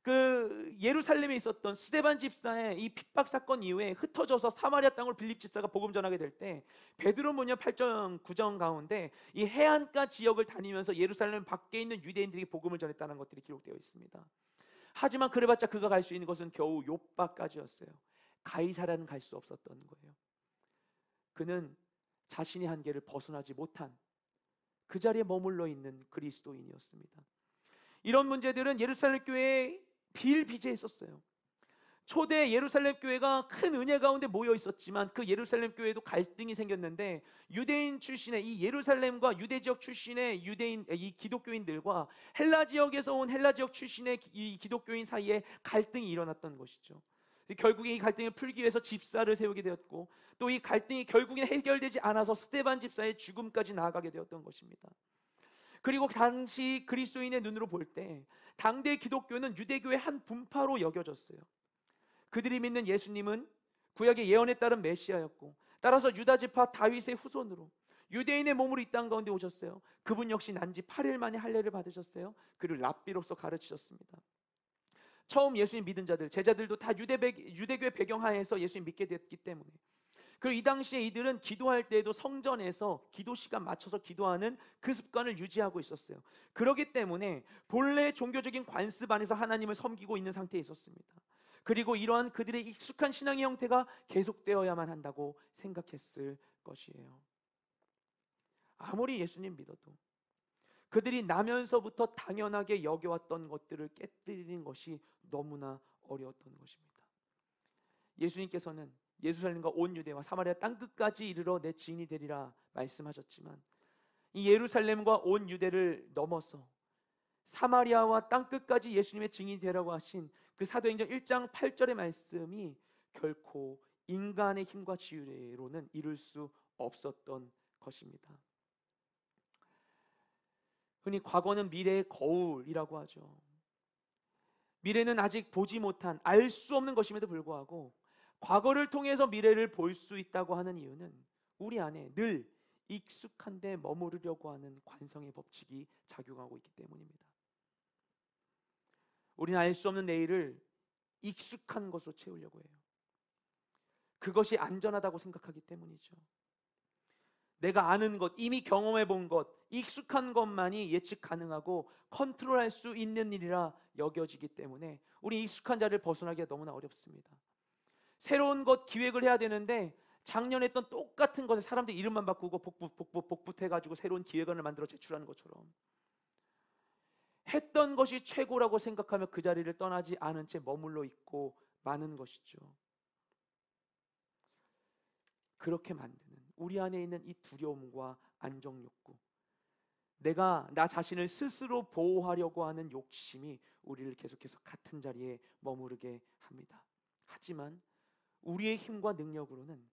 그 예루살렘에 있었던 스데반 집사의 이 핍박 사건 이후에 흩어져서 사마리아 땅으로 빌립 집사가 복음 전하게 될 때, 베드로문요 8장 9장 가운데 이 해안가 지역을 다니면서 예루살렘 밖에 있는 유대인들에게 복음을 전했다는 것들이 기록되어 있습니다. 하지만 그래봤자 그가 갈 수 있는 것은 겨우 욥바까지였어요. 가이사라는 갈 수 없었던 거예요. 그는 자신의 한계를 벗어나지 못한 그 자리에 머물러 있는 그리스도인이었습니다. 이런 문제들은 예루살렘 교회에 비일비재했었어요. 초대 예루살렘 교회가 큰 은혜 가운데 모여 있었지만 그 예루살렘 교회도 갈등이 생겼는데, 유대인 출신의 이 예루살렘과 유대 지역 출신의 유대인 이 기독교인들과 헬라 지역에서 온 헬라 지역 출신의 이 기독교인 사이에 갈등이 일어났던 것이죠. 결국에 이 갈등을 풀기 위해서 집사를 세우게 되었고, 또 이 갈등이 결국에 해결되지 않아서 스데반 집사의 죽음까지 나아가게 되었던 것입니다. 그리고 당시 그리스도인의 눈으로 볼 때 당대 기독교는 유대교의 한 분파로 여겨졌어요. 그들이 믿는 예수님은 구약의 예언에 따른 메시아였고, 따라서 유다 지파 다윗의 후손으로 유대인의 몸으로 이 땅 가운데 오셨어요. 그분 역시 난지 8일 만에 할례를 받으셨어요. 그를 랍비로서 가르치셨습니다. 처음 예수님 믿은 자들, 제자들도 다 유대교의 배경하에서 예수님 믿게 됐기 때문에, 그리고 이 당시에 이들은 기도할 때에도 성전에서 기도 시간 맞춰서 기도하는 그 습관을 유지하고 있었어요. 그렇기 때문에 본래 종교적인 관습 안에서 하나님을 섬기고 있는 상태에 있었습니다. 그리고 이러한 그들의 익숙한 신앙의 형태가 계속되어야만 한다고 생각했을 것이에요. 아무리 예수님 믿어도 그들이 나면서부터 당연하게 여겨왔던 것들을 깨뜨리는 것이 너무나 어려웠던 것입니다. 예수님께서는 예루살렘과 온 유대와 사마리아 땅끝까지 이르러 내 증인이 되리라 말씀하셨지만, 이 예루살렘과 온 유대를 넘어서 사마리아와 땅끝까지 예수님의 증인이 되라고 하신 그 사도행전 1장 8절의 말씀이 결코 인간의 힘과 지혜로는 이룰 수 없었던 것입니다. 흔히 과거는 미래의 거울이라고 하죠. 미래는 아직 보지 못한, 알 수 없는 것임에도 불구하고 과거를 통해서 미래를 볼 수 있다고 하는 이유는 우리 안에 늘 익숙한 데 머무르려고 하는 관성의 법칙이 작용하고 있기 때문입니다. 우리는 알 수 없는 내일을 익숙한 것으로 채우려고 해요. 그것이 안전하다고 생각하기 때문이죠. 내가 아는 것, 이미 경험해 본 것, 익숙한 것만이 예측 가능하고 컨트롤할 수 있는 일이라 여겨지기 때문에 우리 익숙한 자리를 벗어나기가 너무나 어렵습니다. 새로운 것 기획을 해야 되는데 작년에 했던 똑같은 것에 사람들 이름만 바꾸고 복붙해가지고 새로운 기획안을 만들어 제출하는 것처럼, 했던 것이 최고라고 생각하며 그 자리를 떠나지 않은 채 머물러 있고 마는 것이죠. 그렇게 만드는 우리 안에 있는 이 두려움과 안정욕구, 내가 나 자신을 스스로 보호하려고 하는 욕심이 우리를 계속해서 같은 자리에 머무르게 합니다. 하지만 우리의 힘과 능력으로는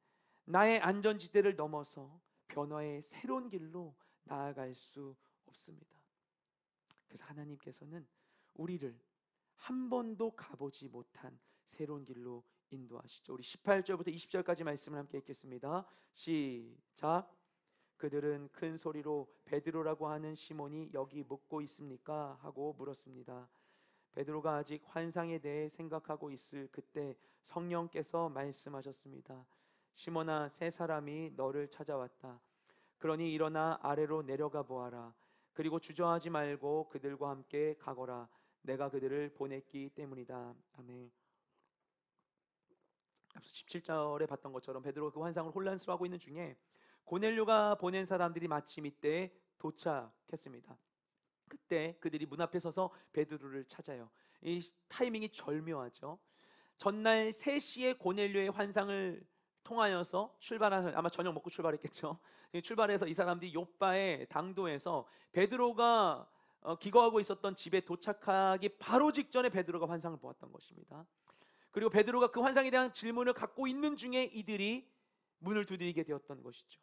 나의 안전지대를 넘어서 변화의 새로운 길로 나아갈 수 없습니다. 그래서 하나님께서는 우리를 한 번도 가보지 못한 새로운 길로 인도하시죠. 우리 18절부터 20절까지 말씀을 함께 읽겠습니다. 시작. 그들은 큰 소리로 베드로라고 하는 시몬이 여기 묵고 있습니까? 하고 물었습니다. 베드로가 아직 환상에 대해 생각하고 있을 그때 성령께서 말씀하셨습니다. 시몬아, 세 사람이 너를 찾아왔다. 그러니 일어나 아래로 내려가 보아라. 그리고 주저하지 말고 그들과 함께 가거라. 내가 그들을 보냈기 때문이다. 아멘. 앞서 17절에 봤던 것처럼 베드로가 그 환상을 혼란스러워하고 있는 중에 고넬료가 보낸 사람들이 마침 이때 도착했습니다. 그때 그들이 문 앞에 서서 베드로를 찾아요. 이 타이밍이 절묘하죠. 전날 3시에 고넬료의 환상을 통하여서 출발하서 아마 저녁 먹고 출발했겠죠. 출발해서 이 사람들이 요빠의 당도에서 베드로가 기거하고 있었던 집에 도착하기 바로 직전에 베드로가 환상을 보았던 것입니다. 그리고 베드로가 그 환상에 대한 질문을 갖고 있는 중에 이들이 문을 두드리게 되었던 것이죠.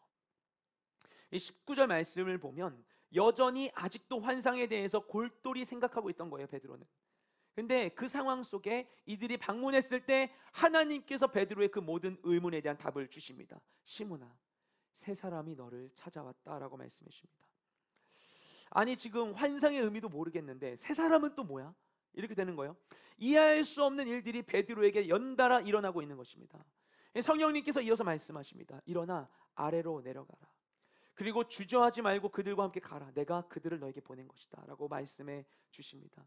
이 19절 말씀을 보면 여전히 아직도 환상에 대해서 골똘히 생각하고 있던 거예요, 베드로는. 근데 그 상황 속에 이들이 방문했을 때 하나님께서 베드로의 그 모든 의문에 대한 답을 주십니다. 시몬아, 세 사람이 너를 찾아왔다라고 말씀해 주십니다. 아니, 지금 환상의 의미도 모르겠는데 세 사람은 또 뭐야? 이렇게 되는 거예요. 이해할 수 없는 일들이 베드로에게 연달아 일어나고 있는 것입니다. 성령님께서 이어서 말씀하십니다. 일어나 아래로 내려가라. 그리고 주저하지 말고 그들과 함께 가라. 내가 그들을 너에게 보낸 것이다 라고 말씀해 주십니다.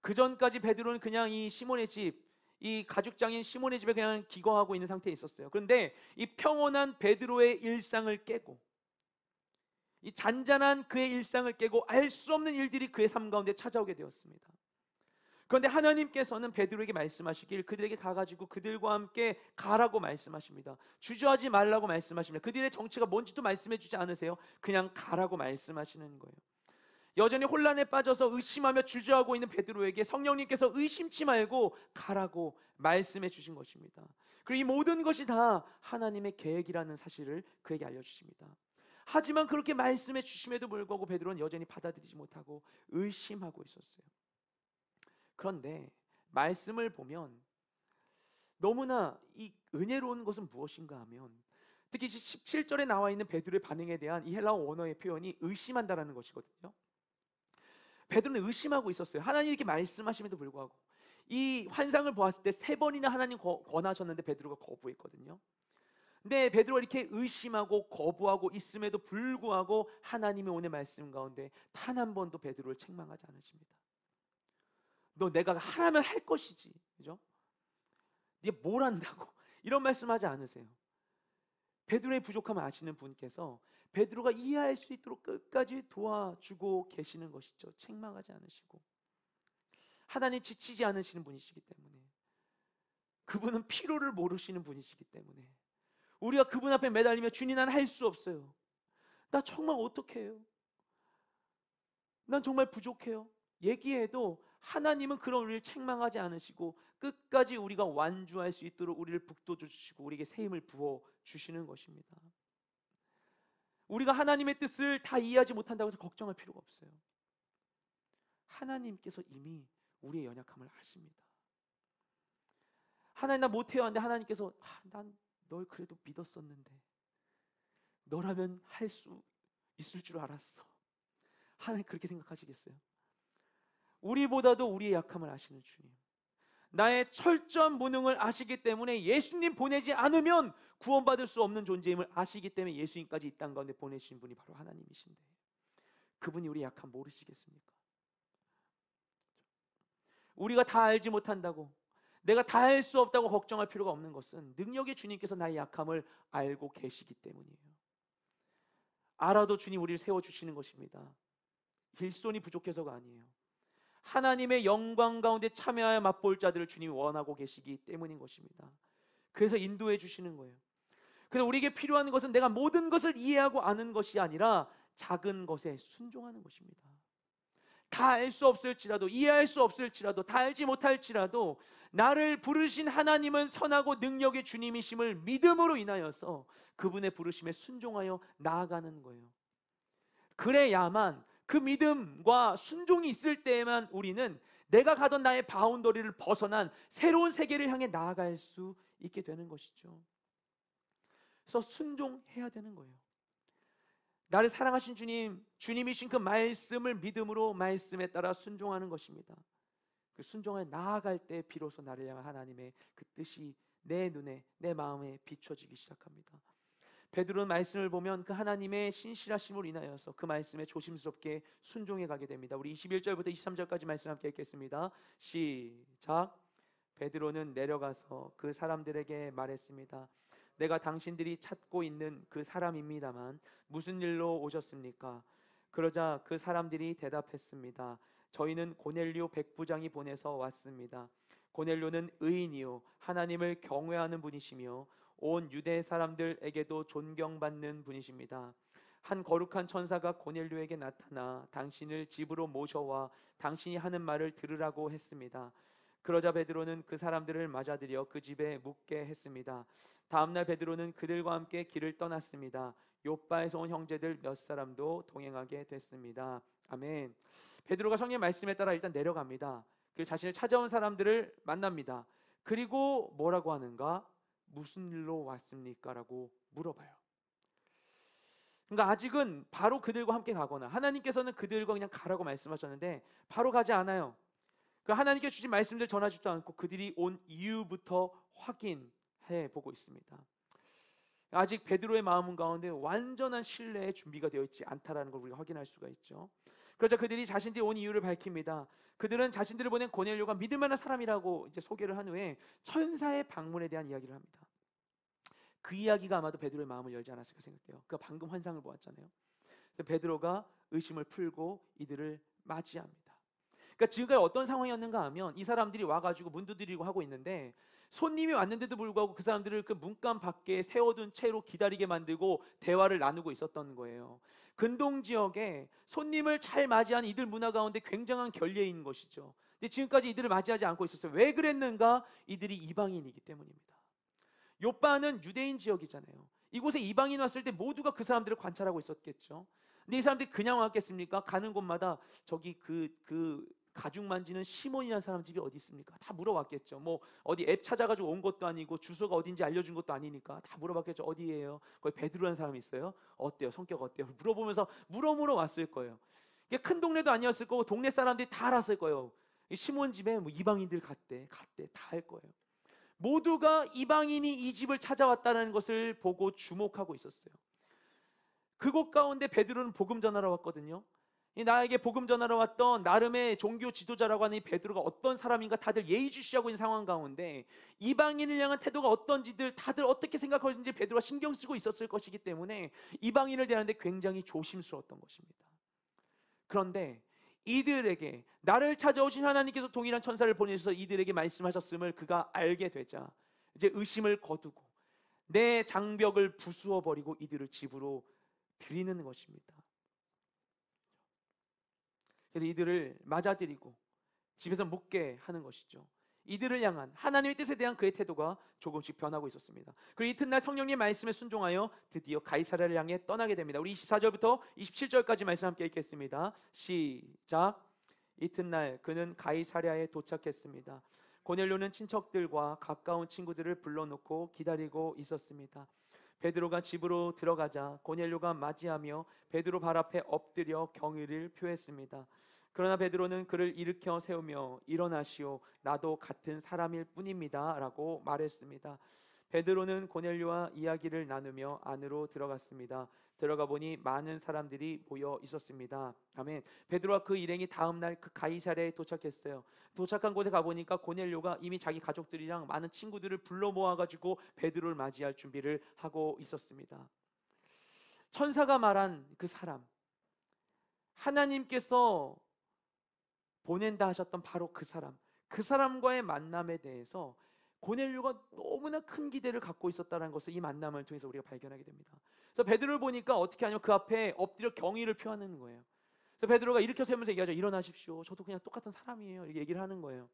그 전까지 베드로는 그냥 이 시몬의 집, 이 가죽장인 시몬의 집에 그냥 기거하고 있는 상태에 있었어요. 그런데 이 평온한 베드로의 일상을 깨고, 이 잔잔한 그의 일상을 깨고 알 수 없는 일들이 그의 삶 가운데 찾아오게 되었습니다. 그런데 하나님께서는 베드로에게 말씀하시길 그들에게 가가지고 그들과 함께 가라고 말씀하십니다. 주저하지 말라고 말씀하십니다. 그들의 정체가 뭔지도 말씀해 주지 않으세요. 그냥 가라고 말씀하시는 거예요. 여전히 혼란에 빠져서 의심하며 주저하고 있는 베드로에게 성령님께서 의심치 말고 가라고 말씀해 주신 것입니다. 그리고 이 모든 것이 다 하나님의 계획이라는 사실을 그에게 알려주십니다. 하지만 그렇게 말씀해 주심에도 불구하고 베드로는 여전히 받아들이지 못하고 의심하고 있었어요. 그런데 말씀을 보면 너무나 이 은혜로운 것은 무엇인가 하면 특히 17절에 나와 있는 베드로의 반응에 대한 이 헬라어 원어의 표현이 의심한다라는 것이거든요. 베드로는 의심하고 있었어요. 하나님이 이렇게 말씀하심에도 불구하고 이 환상을 보았을 때 3번이나 하나님 권하셨는데 베드로가 거부했거든요. 근데 베드로가 이렇게 의심하고 거부하고 있음에도 불구하고 하나님의 오늘 말씀 가운데 단 한 번도 베드로를 책망하지 않으십니다. 너 내가 하라면 할 것이지, 그죠? 네가 뭘 한다고 이런 말씀하지 않으세요. 베드로의 부족함을 아시는 분께서 베드로가 이해할 수 있도록 끝까지 도와주고 계시는 것이죠. 책망하지 않으시고 하나님 지치지 않으시는 분이시기 때문에, 그분은 피로를 모르시는 분이시기 때문에 우리가 그분 앞에 매달리며 주님 난 할 수 없어요. 나 정말 어떡해요? 난 정말 부족해요. 얘기해도 하나님은 그런 우리를 책망하지 않으시고 끝까지 우리가 완주할 수 있도록 우리를 북돋워 주시고 우리에게 새 힘을 부어 주시는 것입니다. 우리가 하나님의 뜻을 다 이해하지 못한다고 해서 걱정할 필요가 없어요. 하나님께서 이미 우리의 연약함을 아십니다. 하나님 나 못해요 하는데 하나님께서 난 널 그래도 믿었었는데 너라면 할 수 있을 줄 알았어. 하나님 그렇게 생각하시겠어요? 우리보다도 우리의 약함을 아시는 주님, 나의 철저한 무능을 아시기 때문에 예수님 보내지 않으면 구원받을 수 없는 존재임을 아시기 때문에 예수님까지 이 땅 가운데 보내신 분이 바로 하나님이신데 그분이 우리의 약함 모르시겠습니까? 우리가 다 알지 못한다고, 내가 다 할 수 없다고 걱정할 필요가 없는 것은 능력의 주님께서 나의 약함을 알고 계시기 때문이에요. 알아도 주님 우리를 세워주시는 것입니다. 일손이 부족해서가 아니에요. 하나님의 영광 가운데 참여하여 맛볼 자들을 주님이 원하고 계시기 때문인 것입니다. 그래서 인도해 주시는 거예요. 그래서 우리에게 필요한 것은 내가 모든 것을 이해하고 아는 것이 아니라 작은 것에 순종하는 것입니다. 다 알 수 없을지라도, 이해할 수 없을지라도, 다 알지 못할지라도 나를 부르신 하나님은 선하고 능력의 주님이심을 믿음으로 인하여서 그분의 부르심에 순종하여 나아가는 거예요. 그래야만, 그 믿음과 순종이 있을 때에만 우리는 내가 가던 나의 바운더리를 벗어난 새로운 세계를 향해 나아갈 수 있게 되는 것이죠. 그래서 순종해야 되는 거예요. 나를 사랑하신 주님, 주님이신 그 말씀을 믿음으로 말씀에 따라 순종하는 것입니다. 그 순종에 나아갈 때 비로소 나를 향한 하나님의 그 뜻이 내 눈에, 내 마음에 비춰지기 시작합니다. 베드로는 말씀을 보면 그 하나님의 신실하심으로 인하여서 그 말씀에 조심스럽게 순종해 가게 됩니다. 우리 21절부터 23절까지 말씀 함께 읽겠습니다. 시작. 베드로는 내려가서 그 사람들에게 말했습니다. 내가 당신들이 찾고 있는 그 사람입니다만 무슨 일로 오셨습니까? 그러자 그 사람들이 대답했습니다. 저희는 고넬료 백부장이 보내서 왔습니다. 고넬료는 의인이요 하나님을 경외하는 분이시며 온 유대 사람들에게도 존경받는 분이십니다. 한 거룩한 천사가 고넬료에게 나타나 당신을 집으로 모셔와 당신이 하는 말을 들으라고 했습니다. 그러자 베드로는 그 사람들을 맞아들여 그 집에 묵게 했습니다. 다음날 베드로는 그들과 함께 길을 떠났습니다. 요빠에서 온 형제들 몇 사람도 동행하게 됐습니다. 아멘. 베드로가 성령 말씀에 따라 일단 내려갑니다. 그리고 자신을 찾아온 사람들을 만납니다. 그리고 뭐라고 하는가? 무슨 일로 왔습니까? 라고 물어봐요. 그러니까 아직은 바로 그들과 함께 가거나 하나님께서는 그들과 그냥 가라고 말씀하셨는데 바로 가지 않아요. 그 하나님께 주신 말씀들 전하지도 않고 그들이 온 이유부터 확인해 보고 있습니다. 아직 베드로의 마음 가운데 완전한 신뢰의 준비가 되어 있지 않다라는 걸 우리가 확인할 수가 있죠. 그러자 그들이 자신들이 온 이유를 밝힙니다. 그들은 자신들을 보낸 고넬료가 믿을 만한 사람이라고 이제 소개를 한 후에 천사의 방문에 대한 이야기를 합니다. 그 이야기가 아마도 베드로의 마음을 열지 않았을까 생각돼요. 그가 방금 환상을 보았잖아요. 그래서 베드로가 의심을 풀고 이들을 맞이합니다. 그러니까 지금까지 어떤 상황이었는가 하면 이 사람들이 와가지고 문 두드리고 하고 있는데 손님이 왔는데도 불구하고 그 사람들을 그 문간 밖에 세워둔 채로 기다리게 만들고 대화를 나누고 있었던 거예요. 근동 지역에 손님을 잘 맞이하는 이들 문화 가운데 굉장한 결례인 것이죠. 근데 지금까지 이들을 맞이하지 않고 있었어요. 왜 그랬는가? 이들이 이방인이기 때문입니다. 요빠는 유대인 지역이잖아요. 이곳에 이방인 왔을 때 모두가 그 사람들을 관찰하고 있었겠죠. 근데 이 사람들이 그냥 왔겠습니까? 가는 곳마다 저기 그 가죽 만지는 시몬이라는 사람 집이 어디 있습니까? 다 물어봤겠죠. 뭐 어디 앱 찾아가지고 온 것도 아니고 주소가 어딘지 알려준 것도 아니니까 다 물어봤겠죠. 어디예요? 거기 베드로라는 사람이 있어요. 어때요? 성격 어때요? 물어보면서 물어물어 왔을 거예요. 이게 큰 동네도 아니었을 거고 동네 사람들이 다 알았을 거예요. 시몬 집에 뭐 이방인들 갔대 다 할 거예요. 모두가 이방인이 이 집을 찾아왔다는 것을 보고 주목하고 있었어요. 그곳 가운데 베드로는 복음 전하러 왔거든요. 나에게 복음 전하러 왔던 나름의 종교 지도자라고 하는 이 베드로가 어떤 사람인가 다들 예의주시하고 있는 상황 가운데 이방인을 향한 태도가 어떤지들 다들 어떻게 생각하는지 베드로가 신경 쓰고 있었을 것이기 때문에 이방인을 대하는데 굉장히 조심스러웠던 것입니다. 그런데 이들에게 나를 찾아오신 하나님께서 동일한 천사를 보내셔서 이들에게 말씀하셨음을 그가 알게 되자 이제 의심을 거두고 내 장벽을 부수어 버리고 이들을 집으로 들이는 것입니다. 그래서 이들을 맞아들이고 집에서 묵게 하는 것이죠. 이들을 향한 하나님의 뜻에 대한 그의 태도가 조금씩 변하고 있었습니다. 그리고 이튿날 성령님의 말씀에 순종하여 드디어 가이사랴를 향해 떠나게 됩니다. 우리 24절부터 27절까지 말씀 함께 읽겠습니다. 시작. 이튿날 그는 가이사랴에 도착했습니다. 고넬료는 친척들과 가까운 친구들을 불러놓고 기다리고 있었습니다. 베드로가 집으로 들어가자 고넬료가 맞이하며 베드로 발 앞에 엎드려 경의를 표했습니다. 그러나 베드로는 그를 일으켜 세우며 일어나시오 나도 같은 사람일 뿐입니다 라고 말했습니다. 베드로는 고넬료와 이야기를 나누며 안으로 들어갔습니다. 들어가 보니 많은 사람들이 모여 있었습니다. 아멘. 베드로와 그 일행이 다음 날 그 가이사랴에 도착했어요. 도착한 곳에 가보니까 고넬료가 이미 자기 가족들이랑 많은 친구들을 불러 모아가지고 베드로를 맞이할 준비를 하고 있었습니다. 천사가 말한 그 사람, 하나님께서 보낸다 하셨던 바로 그 사람과의 만남에 대해서 고넬료가 너무나 큰 기대를 갖고 있었다는 것을 이 만남을 통해서 우리가 발견하게 됩니다. 그래서 베드로를 보니까 어떻게 하냐면 그 앞에 엎드려 경의를 표하는 거예요. 그래서 베드로가 일으켜 세우면서 얘기하죠. 일어나십시오. 저도 그냥 똑같은 사람이에요. 이렇게 얘기를 하는 거예요.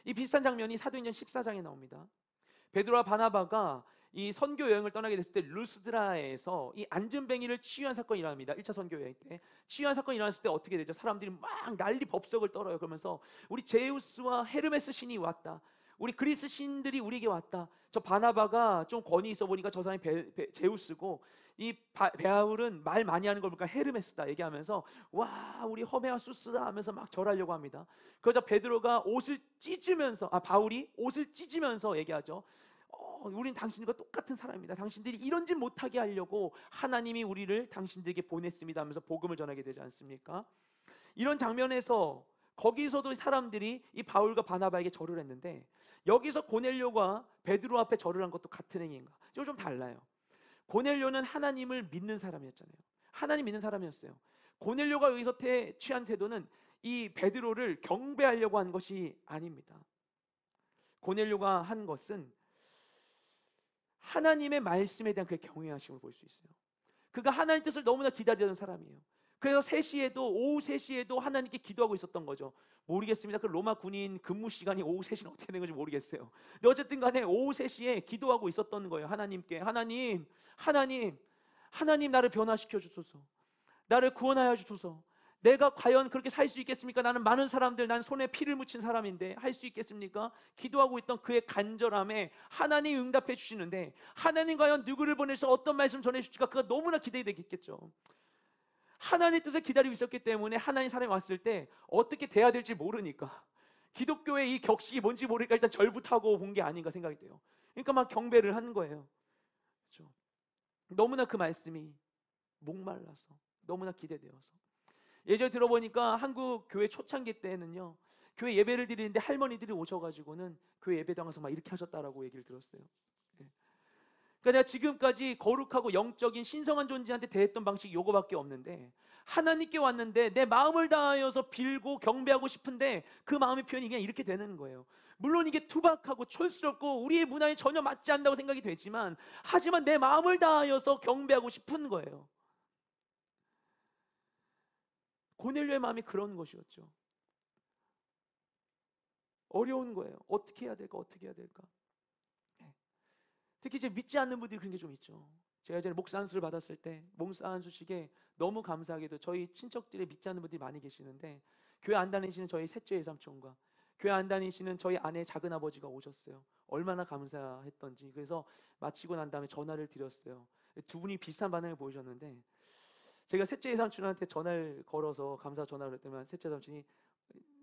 이 비슷한 장면이 사도행전 14장에 나옵니다. 베드로와 바나바가 이 선교 여행을 떠나게 됐을 때 루스드라에서 이 안전뱅이를 치유한 사건이 일어납니다. 1차 선교 여행 때 치유한 사건이 일어났을 때 어떻게 되죠? 사람들이 막 난리 법석을 떨어요. 그러면서 우리 제우스와 헤르메스 신이 왔다. 우리 그리스 신들이 우리에게 왔다. 저 바나바가 좀 권위 있어 보니까 저 사람이 제우스고 이 베아울은 말 많이 하는 걸 보니까 헤르메스다 얘기하면서 와 우리 허메와 수스다 하면서 막 절하려고 합니다. 그러자 베드로가 옷을 찢으면서 바울이 옷을 찢으면서 얘기하죠. 우린 당신들과 똑같은 사람입니다. 당신들이 이런 짓 못하게 하려고 하나님이 우리를 당신들에게 보냈습니다 하면서 복음을 전하게 되지 않습니까? 이런 장면에서 거기서도 사람들이 이 바울과 바나바에게 절을 했는데 여기서 고넬료가 베드로 앞에 절을 한 것도 같은 행위인가? 이거 좀 달라요. 고넬료는 하나님을 믿는 사람이었잖아요. 하나님 믿는 사람이었어요. 고넬료가 여기서 취한 태도는 이 베드로를 경배하려고 한 것이 아닙니다. 고넬료가 한 것은 하나님의 말씀에 대한 그의 경외하심을 볼 수 있어요. 그가 하나님의 뜻을 너무나 기다리던 사람이에요. 그래서 오후 3시에도 하나님께 기도하고 있었던 거죠. 모르겠습니다. 그 로마 군인 근무 시간이 오후 3시는 어떻게 된 건지 모르겠어요. 근데 어쨌든 간에 오후 3시에 기도하고 있었던 거예요. 하나님께 하나님 나를 변화시켜 주소서. 나를 구원하여 주소서. 내가 과연 그렇게 살 수 있겠습니까? 나는 많은 사람들, 난 손에 피를 묻힌 사람인데 할 수 있겠습니까? 기도하고 있던 그의 간절함에 하나님이 응답해 주시는데 하나님 과연 누구를 보내서 어떤 말씀 전해 주실까? 그가 너무나 기대되겠죠. 하나님의 뜻을 기다리고 있었기 때문에 하나님 사람이 왔을 때 어떻게 대해야 될지 모르니까 기독교의 이 격식이 뭔지 모르니까 일단 절부타고 본 게 아닌가 생각이 돼요. 그러니까 막 경배를 하는 거예요. 그렇죠? 너무나 그 말씀이 목말라서 너무나 기대되어서 예전에 들어보니까 한국 교회 초창기 때는요 교회 예배를 드리는데 할머니들이 오셔가지고는 교회 예배당에서 막 이렇게 하셨다라고 얘기를 들었어요. 그러니까 내가 지금까지 거룩하고 영적인 신성한 존재한테 대했던 방식이 요거밖에 없는데 하나님께 왔는데 내 마음을 다하여서 빌고 경배하고 싶은데 그 마음의 표현이 그냥 이렇게 되는 거예요. 물론 이게 투박하고 촌스럽고 우리의 문화에 전혀 맞지 않는다고 생각이 되지만 하지만 내 마음을 다하여서 경배하고 싶은 거예요. 고넬료의 마음이 그런 것이었죠. 어려운 거예요. 어떻게 해야 될까? 특히 이제 믿지 않는 분들이 그런 게 좀 있죠. 제가 예전에 목사 안수를 받았을 때 목사 안수식에 너무 감사하게도 저희 친척들이 믿지 않는 분들이 많이 계시는데 교회 안 다니시는 저희 셋째 외삼촌과 교회 안 다니시는 저희 아내 작은 아버지가 오셨어요. 얼마나 감사했던지. 그래서 마치고 난 다음에 전화를 드렸어요. 두 분이 비슷한 반응을 보이셨는데 제가 셋째 외삼촌한테 전화를 걸어서 감사 전화를 했더니 셋째 삼촌이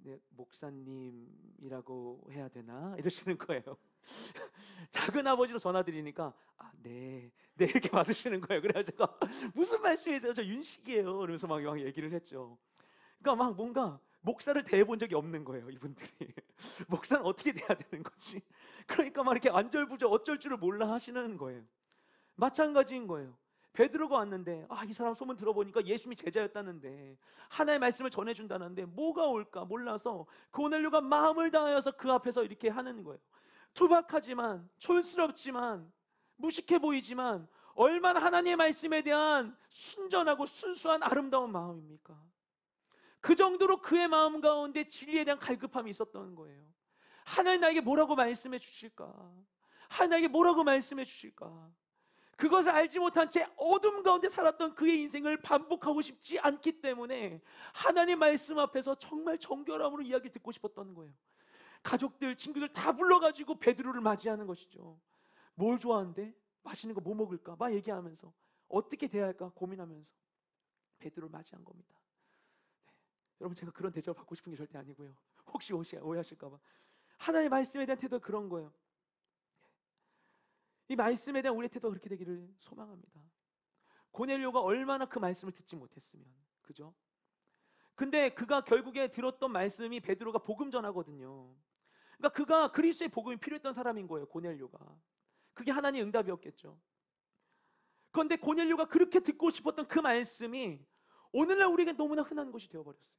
네, 목사님이라고 해야 되나 이러시는 거예요. 작은 아버지로 전화드리니까 네 이렇게 받으시는 거예요. 그래가지고 무슨 말씀이세요? 저 윤식이에요. 그러면서 막 얘기를 했죠. 그러니까 막 뭔가 목사를 대해본 적이 없는 거예요. 이분들이 목사는 어떻게 돼야 되는 거지? 그러니까 막 이렇게 안절부절 어쩔 줄을 몰라 하시는 거예요. 마찬가지인 거예요. 베드로가 왔는데 이 사람 소문 들어보니까 예수님이 제자였다는데 하나의 말씀을 전해준다는데 뭐가 올까 몰라서 고넬료가 마음을 다하여서 그 앞에서 이렇게 하는 거예요. 투박하지만 촌스럽지만 무식해 보이지만 얼마나 하나님의 말씀에 대한 순전하고 순수한 아름다운 마음입니까? 그 정도로 그의 마음 가운데 진리에 대한 갈급함이 있었던 거예요. 하나님 나에게 뭐라고 말씀해 주실까? 하나님 나에게 뭐라고 말씀해 주실까? 그것을 알지 못한 채 어둠 가운데 살았던 그의 인생을 반복하고 싶지 않기 때문에 하나님 말씀 앞에서 정말 정결함으로 이야기 듣고 싶었던 거예요. 가족들, 친구들 다 불러가지고 베드로를 맞이하는 것이죠. 뭘 좋아하는데? 맛있는 거 뭐 먹을까? 막 얘기하면서 어떻게 대해야 할까 고민하면서 베드로를 맞이한 겁니다. 여러분 제가 그런 대접을 받고 싶은 게 절대 아니고요. 혹시 오해하실까 봐. 하나님의 말씀에 대한 태도가 그런 거예요. 이 말씀에 대한 우리의 태도가 그렇게 되기를 소망합니다. 고넬료가 얼마나 그 말씀을 듣지 못했으면, 그죠? 근데 그가 결국에 들었던 말씀이 베드로가 복음 전하거든요. 그러니까 그가 그리스도의 복음이 필요했던 사람인 거예요. 고넬료가. 그게 하나님의 응답이었겠죠. 그런데 고넬료가 그렇게 듣고 싶었던 그 말씀이 오늘날 우리에게 너무나 흔한 것이 되어버렸어요.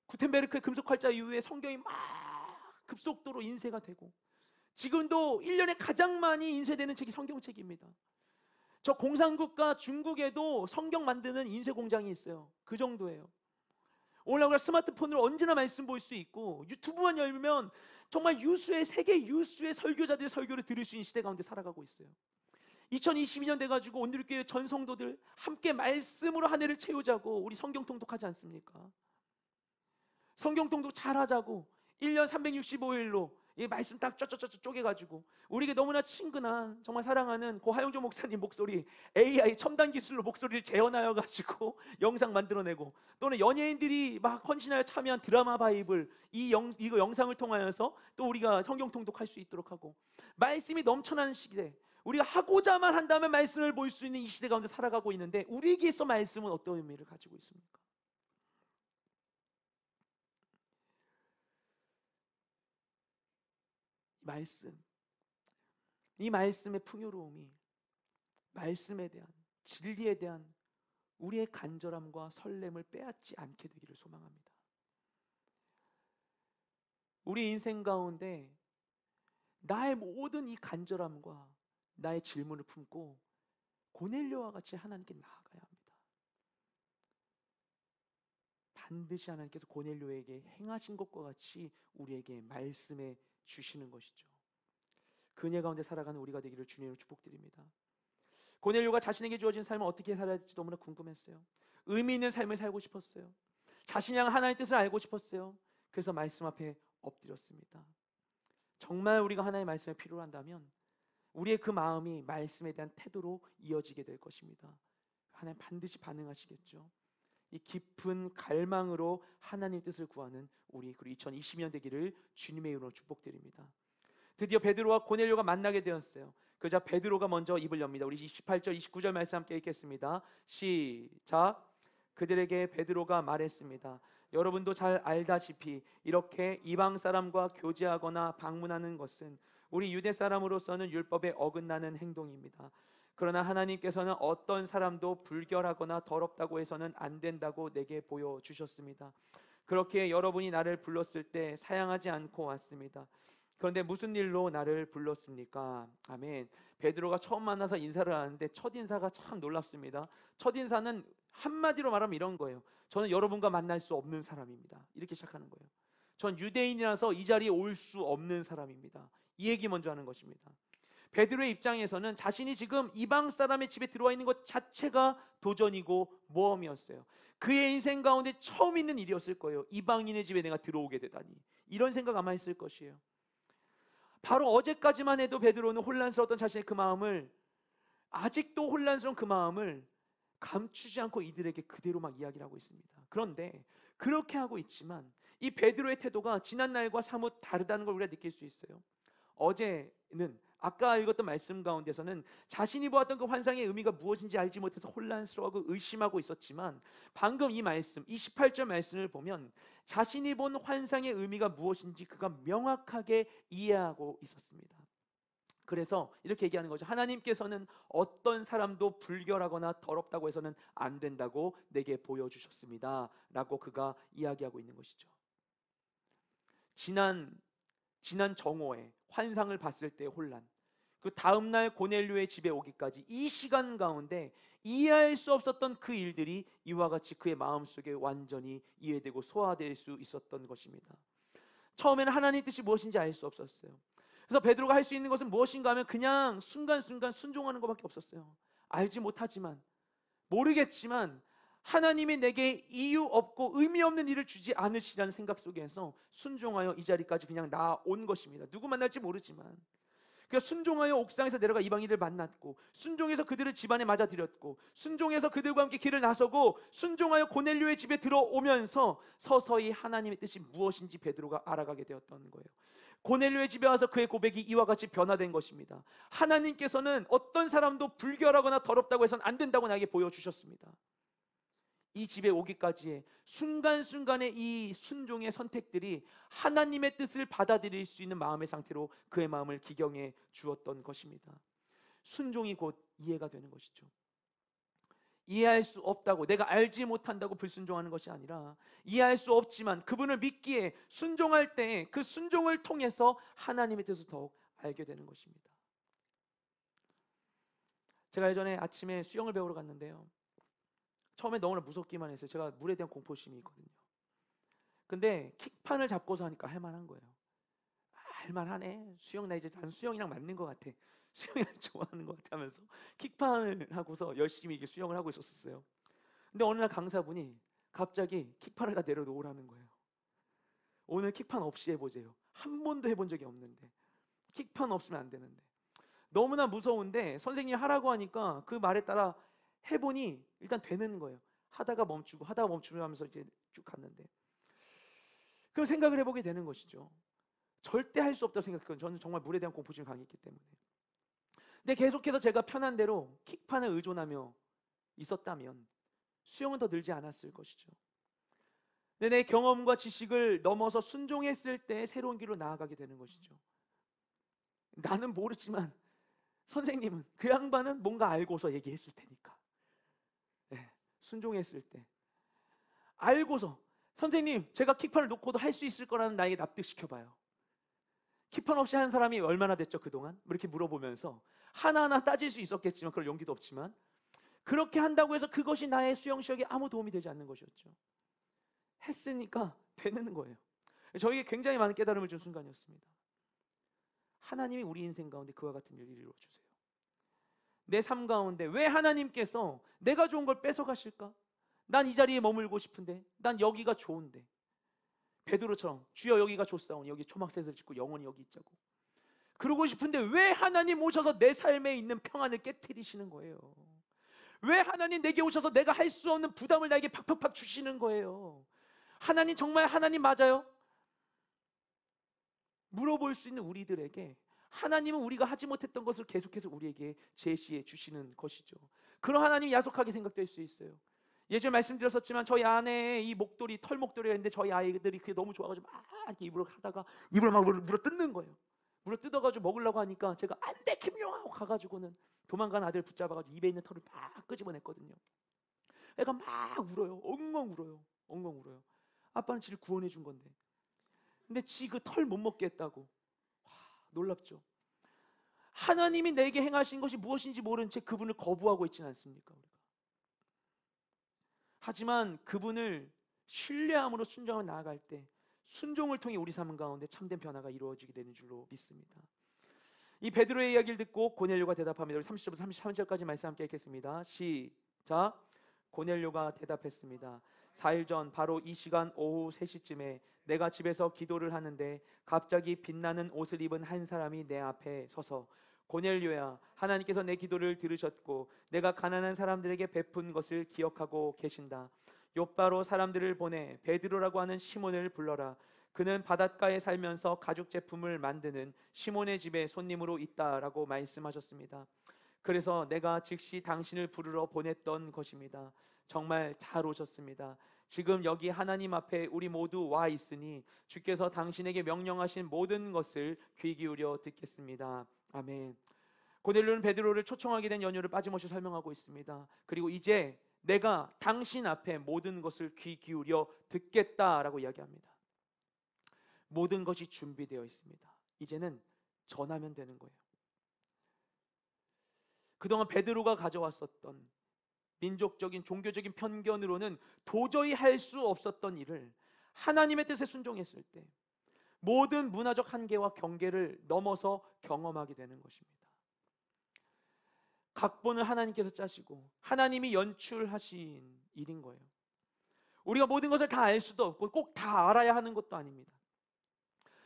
구텐베르크의 금속 활자 이후에 성경이 막 급속도로 인쇄가 되고 지금도 1년에 가장 많이 인쇄되는 책이 성경책입니다. 저 공산국가 중국에도 성경 만드는 인쇄 공장이 있어요. 그 정도예요. 오늘날 우리가 스마트폰으로 언제나 말씀 볼 수 있고 유튜브만 열면 정말 세계 유수의 설교자들의 설교를 들을 수 있는 시대 가운데 살아가고 있어요. 2022년 돼가지고 온누리교회 전 성도들 함께 말씀으로 한 해를 채우자고 우리 성경 통독하지 않습니까? 성경 통독 잘하자고 1년 365일로 이 말씀 딱 쪼개가지고 우리에게 너무나 친근한 정말 사랑하는 고 하용조 목사님 목소리 AI 첨단 기술로 목소리를 재현하여가지고 영상 만들어내고 또는 연예인들이 막 헌신하여 참여한 드라마 바이블 이거 영상을 통하여서 또 우리가 성경 통독할 수 있도록 하고 말씀이 넘쳐나는 시대 우리가 하고자만 한다면 말씀을 볼 수 있는 이 시대 가운데 살아가고 있는데 우리에게서 말씀은 어떤 의미를 가지고 있습니까? 이 말씀의 풍요로움이 말씀에 대한, 진리에 대한 우리의 간절함과 설렘을 빼앗지 않게 되기를 소망합니다. 우리 인생 가운데 나의 모든 이 간절함과 나의 질문을 품고 고넬료와 같이 하나님께 나아가야 합니다. 반드시 하나님께서 고넬료에게 행하신 것과 같이 우리에게 말씀해 주시는 것이죠. 그녀 가운데 살아가는 우리가 되기를 주님으로 축복드립니다. 고넬료가 자신에게 주어진 삶을 어떻게 살아야 할지 너무나 궁금했어요. 의미 있는 삶을 살고 싶었어요. 자신이 향한 하나님의 뜻을 알고 싶었어요. 그래서 말씀 앞에 엎드렸습니다. 정말 우리가 하나님의 말씀을 필요로 한다면 우리의 그 마음이 말씀에 대한 태도로 이어지게 될 것입니다. 하나님 반드시 반응하시겠죠. 이 깊은 갈망으로 하나님의 뜻을 구하는 우리, 그리고 2020년 되기를 주님의 이름으로 축복드립니다. 드디어 베드로와 고넬료가 만나게 되었어요. 그러자 베드로가 먼저 입을 엽니다. 우리 28절 29절 말씀 함께 읽겠습니다. 시작. 그들에게 베드로가 말했습니다. 여러분도 잘 알다시피 이렇게 이방 사람과 교제하거나 방문하는 것은 우리 유대 사람으로서는 율법에 어긋나는 행동입니다. 그러나 하나님께서는 어떤 사람도 불결하거나 더럽다고 해서는 안 된다고 내게 보여주셨습니다. 그렇게 여러분이 나를 불렀을 때 사양하지 않고 왔습니다. 그런데 무슨 일로 나를 불렀습니까? 아멘. 베드로가 처음 만나서 인사를 하는데 첫 인사가 참 놀랍습니다. 첫 인사는 한마디로 말하면 이런 거예요. 저는 여러분과 만날 수 없는 사람입니다. 이렇게 시작하는 거예요. 전 유대인이라서 이 자리에 올 수 없는 사람입니다. 이 얘기 먼저 하는 것입니다. 베드로의 입장에서는 자신이 지금 이방 사람의 집에 들어와 있는 것 자체가 도전이고 모험이었어요. 그의 인생 가운데 처음 있는 일이었을 거예요. 이방인의 집에 내가 들어오게 되다니. 이런 생각 아마 했을 것이에요. 바로 어제까지만 해도 베드로는 혼란스러웠던 자신의 그 마음을, 아직도 혼란스러운 그 마음을 감추지 않고 이들에게 그대로 막 이야기를 하고 있습니다. 그런데 그렇게 하고 있지만 이 베드로의 태도가 지난 날과 사뭇 다르다는 걸 우리가 느낄 수 있어요. 어제는 아까 읽었던 말씀 가운데서는 자신이 보았던 그 환상의 의미가 무엇인지 알지 못해서 혼란스러워하고 의심하고 있었지만, 방금 이 말씀 28절 말씀을 보면 자신이 본 환상의 의미가 무엇인지 그가 명확하게 이해하고 있었습니다. 그래서 이렇게 얘기하는 거죠. 하나님께서는 어떤 사람도 불결하거나 더럽다고 해서는 안 된다고 내게 보여주셨습니다 라고 그가 이야기하고 있는 것이죠. 지난 정오에 환상을 봤을 때의 혼란, 그 다음날 고넬료의 집에 오기까지 이 시간 가운데 이해할 수 없었던 그 일들이 이와 같이 그의 마음속에 완전히 이해되고 소화될 수 있었던 것입니다. 처음에는 하나님의 뜻이 무엇인지 알 수 없었어요. 그래서 베드로가 할 수 있는 것은 무엇인가 하면 그냥 순간순간 순종하는 것밖에 없었어요. 알지 못하지만, 모르겠지만 하나님이 내게 이유 없고 의미 없는 일을 주지 않으시라는 생각 속에서 순종하여 이 자리까지 그냥 나온 것입니다. 누구 만날지 모르지만 그러니까 순종하여 옥상에서 내려가 이방인을 만났고, 순종해서 그들을 집안에 맞아들였고, 순종해서 그들과 함께 길을 나서고, 순종하여 고넬료의 집에 들어오면서 서서히 하나님의 뜻이 무엇인지 베드로가 알아가게 되었던 거예요. 고넬료의 집에 와서 그의 고백이 이와 같이 변화된 것입니다. 하나님께서는 어떤 사람도 불결하거나 더럽다고 해서는 안 된다고 나에게 보여주셨습니다. 이 집에 오기까지의 순간순간의 이 순종의 선택들이 하나님의 뜻을 받아들일 수 있는 마음의 상태로 그의 마음을 기경해 주었던 것입니다. 순종이 곧 이해가 되는 것이죠. 이해할 수 없다고, 내가 알지 못한다고 불순종하는 것이 아니라 이해할 수 없지만 그분을 믿기에 순종할 때 그 순종을 통해서 하나님의 뜻을 더욱 알게 되는 것입니다. 제가 예전에 아침에 수영을 배우러 갔는데요, 처음에 너무나 무섭기만 했어요. 제가 물에 대한 공포심이 있거든요. 근데 킥판을 잡고서 하니까 할만한 거예요. 할만하네. 나 이제 난 수영이랑 맞는 것 같아. 수영을 좋아하는 것 같아 하면서 킥판을 하고서 열심히 이게 수영을 하고 있었어요. 근데 어느 날 강사분이 갑자기 킥판을 다 내려놓으라는 거예요. 오늘 킥판 없이 해보세요. 한 번도 해본 적이 없는데, 킥판 없으면 안 되는데. 너무나 무서운데 선생님이 하라고 하니까 그 말에 따라 해보니 일단 되는 거예요. 하다가 멈추고 하면서 이제 쭉 갔는데, 그럼 생각을 해보게 되는 것이죠. 절대 할 수 없다고 생각했거든요. 저는 정말 물에 대한 공포심이 강했기 때문에. 근데 계속해서 제가 편한 대로 킥판을 의존하며 있었다면 수영은 더 늘지 않았을 것이죠. 근데 내 경험과 지식을 넘어서 순종했을 때 새로운 길로 나아가게 되는 것이죠. 나는 모르지만 선생님은, 그 양반은 뭔가 알고서 얘기했을 테니까. 네, 순종했을 때 알고서, 선생님 제가 킥판을 놓고도 할 수 있을 거라는 나에게 납득시켜봐요. 킥판 없이 하는 사람이 얼마나 됐죠 그동안? 뭐 이렇게 물어보면서 하나하나 따질 수 있었겠지만 그럴 용기도 없지만, 그렇게 한다고 해서 그것이 나의 수영 실력에 아무 도움이 되지 않는 것이었죠. 했으니까 되는 거예요. 저에게 굉장히 많은 깨달음을 준 순간이었습니다. 하나님이 우리 인생 가운데 그와 같은 일을 이루어주세요. 내 삶 가운데 왜 하나님께서 내가 좋은 걸 뺏어가실까? 난 이 자리에 머물고 싶은데, 난 여기가 좋은데, 베드로처럼 주여 여기가 좋사오니 여기 초막셋을 짓고 영원히 여기 있자고 그러고 싶은데, 왜 하나님 오셔서 내 삶에 있는 평안을 깨트리시는 거예요? 왜 하나님 내게 오셔서 내가 할 수 없는 부담을 나에게 팍팍팍 주시는 거예요? 하나님 정말 하나님 맞아요? 물어볼 수 있는 우리들에게 하나님은 우리가 하지 못했던 것을 계속해서 우리에게 제시해 주시는 것이죠. 그런 하나님이 야속하게 생각될 수 있어요. 예전에 말씀드렸었지만 저희 아내의 이 목도리, 털 목도리가 있는데 저희 아이들이 그게 너무 좋아가지고 막 이렇게 입으로 하다가 입을 막 물어 뜯는 거예요. 물어 뜯어가지고 먹으려고 하니까 제가 안 돼 김용하고 가가지고는 도망간 아들 붙잡아가지고 입에 있는 털을 막 끄집어냈거든요. 애가 막 울어요. 엉엉 울어요. 엉엉 울어요. 아빠는 지를 구원해 준 건데. 근데 지 그 털 못 먹게 했다고. 와, 놀랍죠. 하나님이 내게 행하신 것이 무엇인지 모른 채 그분을 거부하고 있지는 않습니까? 우리가. 하지만 그분을 신뢰함으로 순종하며 나아갈 때 순종을 통해 우리 삶 가운데 참된 변화가 이루어지게 되는 줄로 믿습니다. 이 베드로의 이야기를 듣고 고넬료가 대답합니다. 우리 30절부터 33절까지 말씀 함께 읽겠습니다. 시작. 고넬료가 대답했습니다. 4일 전 바로 이 시간 오후 3시쯤에 내가 집에서 기도를 하는데 갑자기 빛나는 옷을 입은 한 사람이 내 앞에 서서 고넬료야, 하나님께서 내 기도를 들으셨고 내가 가난한 사람들에게 베푼 것을 기억하고 계신다. 욥바로 사람들을 보내 베드로라고 하는 시몬을 불러라. 그는 바닷가에 살면서 가죽 제품을 만드는 시몬의 집에 손님으로 있다라고 말씀하셨습니다. 그래서 내가 즉시 당신을 부르러 보냈던 것입니다. 정말 잘 오셨습니다. 지금 여기 하나님 앞에 우리 모두 와 있으니 주께서 당신에게 명령하신 모든 것을 귀 기울여 듣겠습니다. 아멘. 고넬료는 베드로를 초청하게 된 연유를 빠짐없이 설명하고 있습니다. 그리고 이제 내가 당신 앞에 모든 것을 귀 기울여 듣겠다라고 이야기합니다. 모든 것이 준비되어 있습니다. 이제는 전하면 되는 거예요. 그동안 베드로가 가져왔었던 민족적인 종교적인 편견으로는 도저히 할 수 없었던 일을 하나님의 뜻에 순종했을 때 모든 문화적 한계와 경계를 넘어서 경험하게 되는 것입니다. 각본을 하나님께서 짜시고 하나님이 연출하신 일인 거예요. 우리가 모든 것을 다 알 수도 없고 꼭 다 알아야 하는 것도 아닙니다.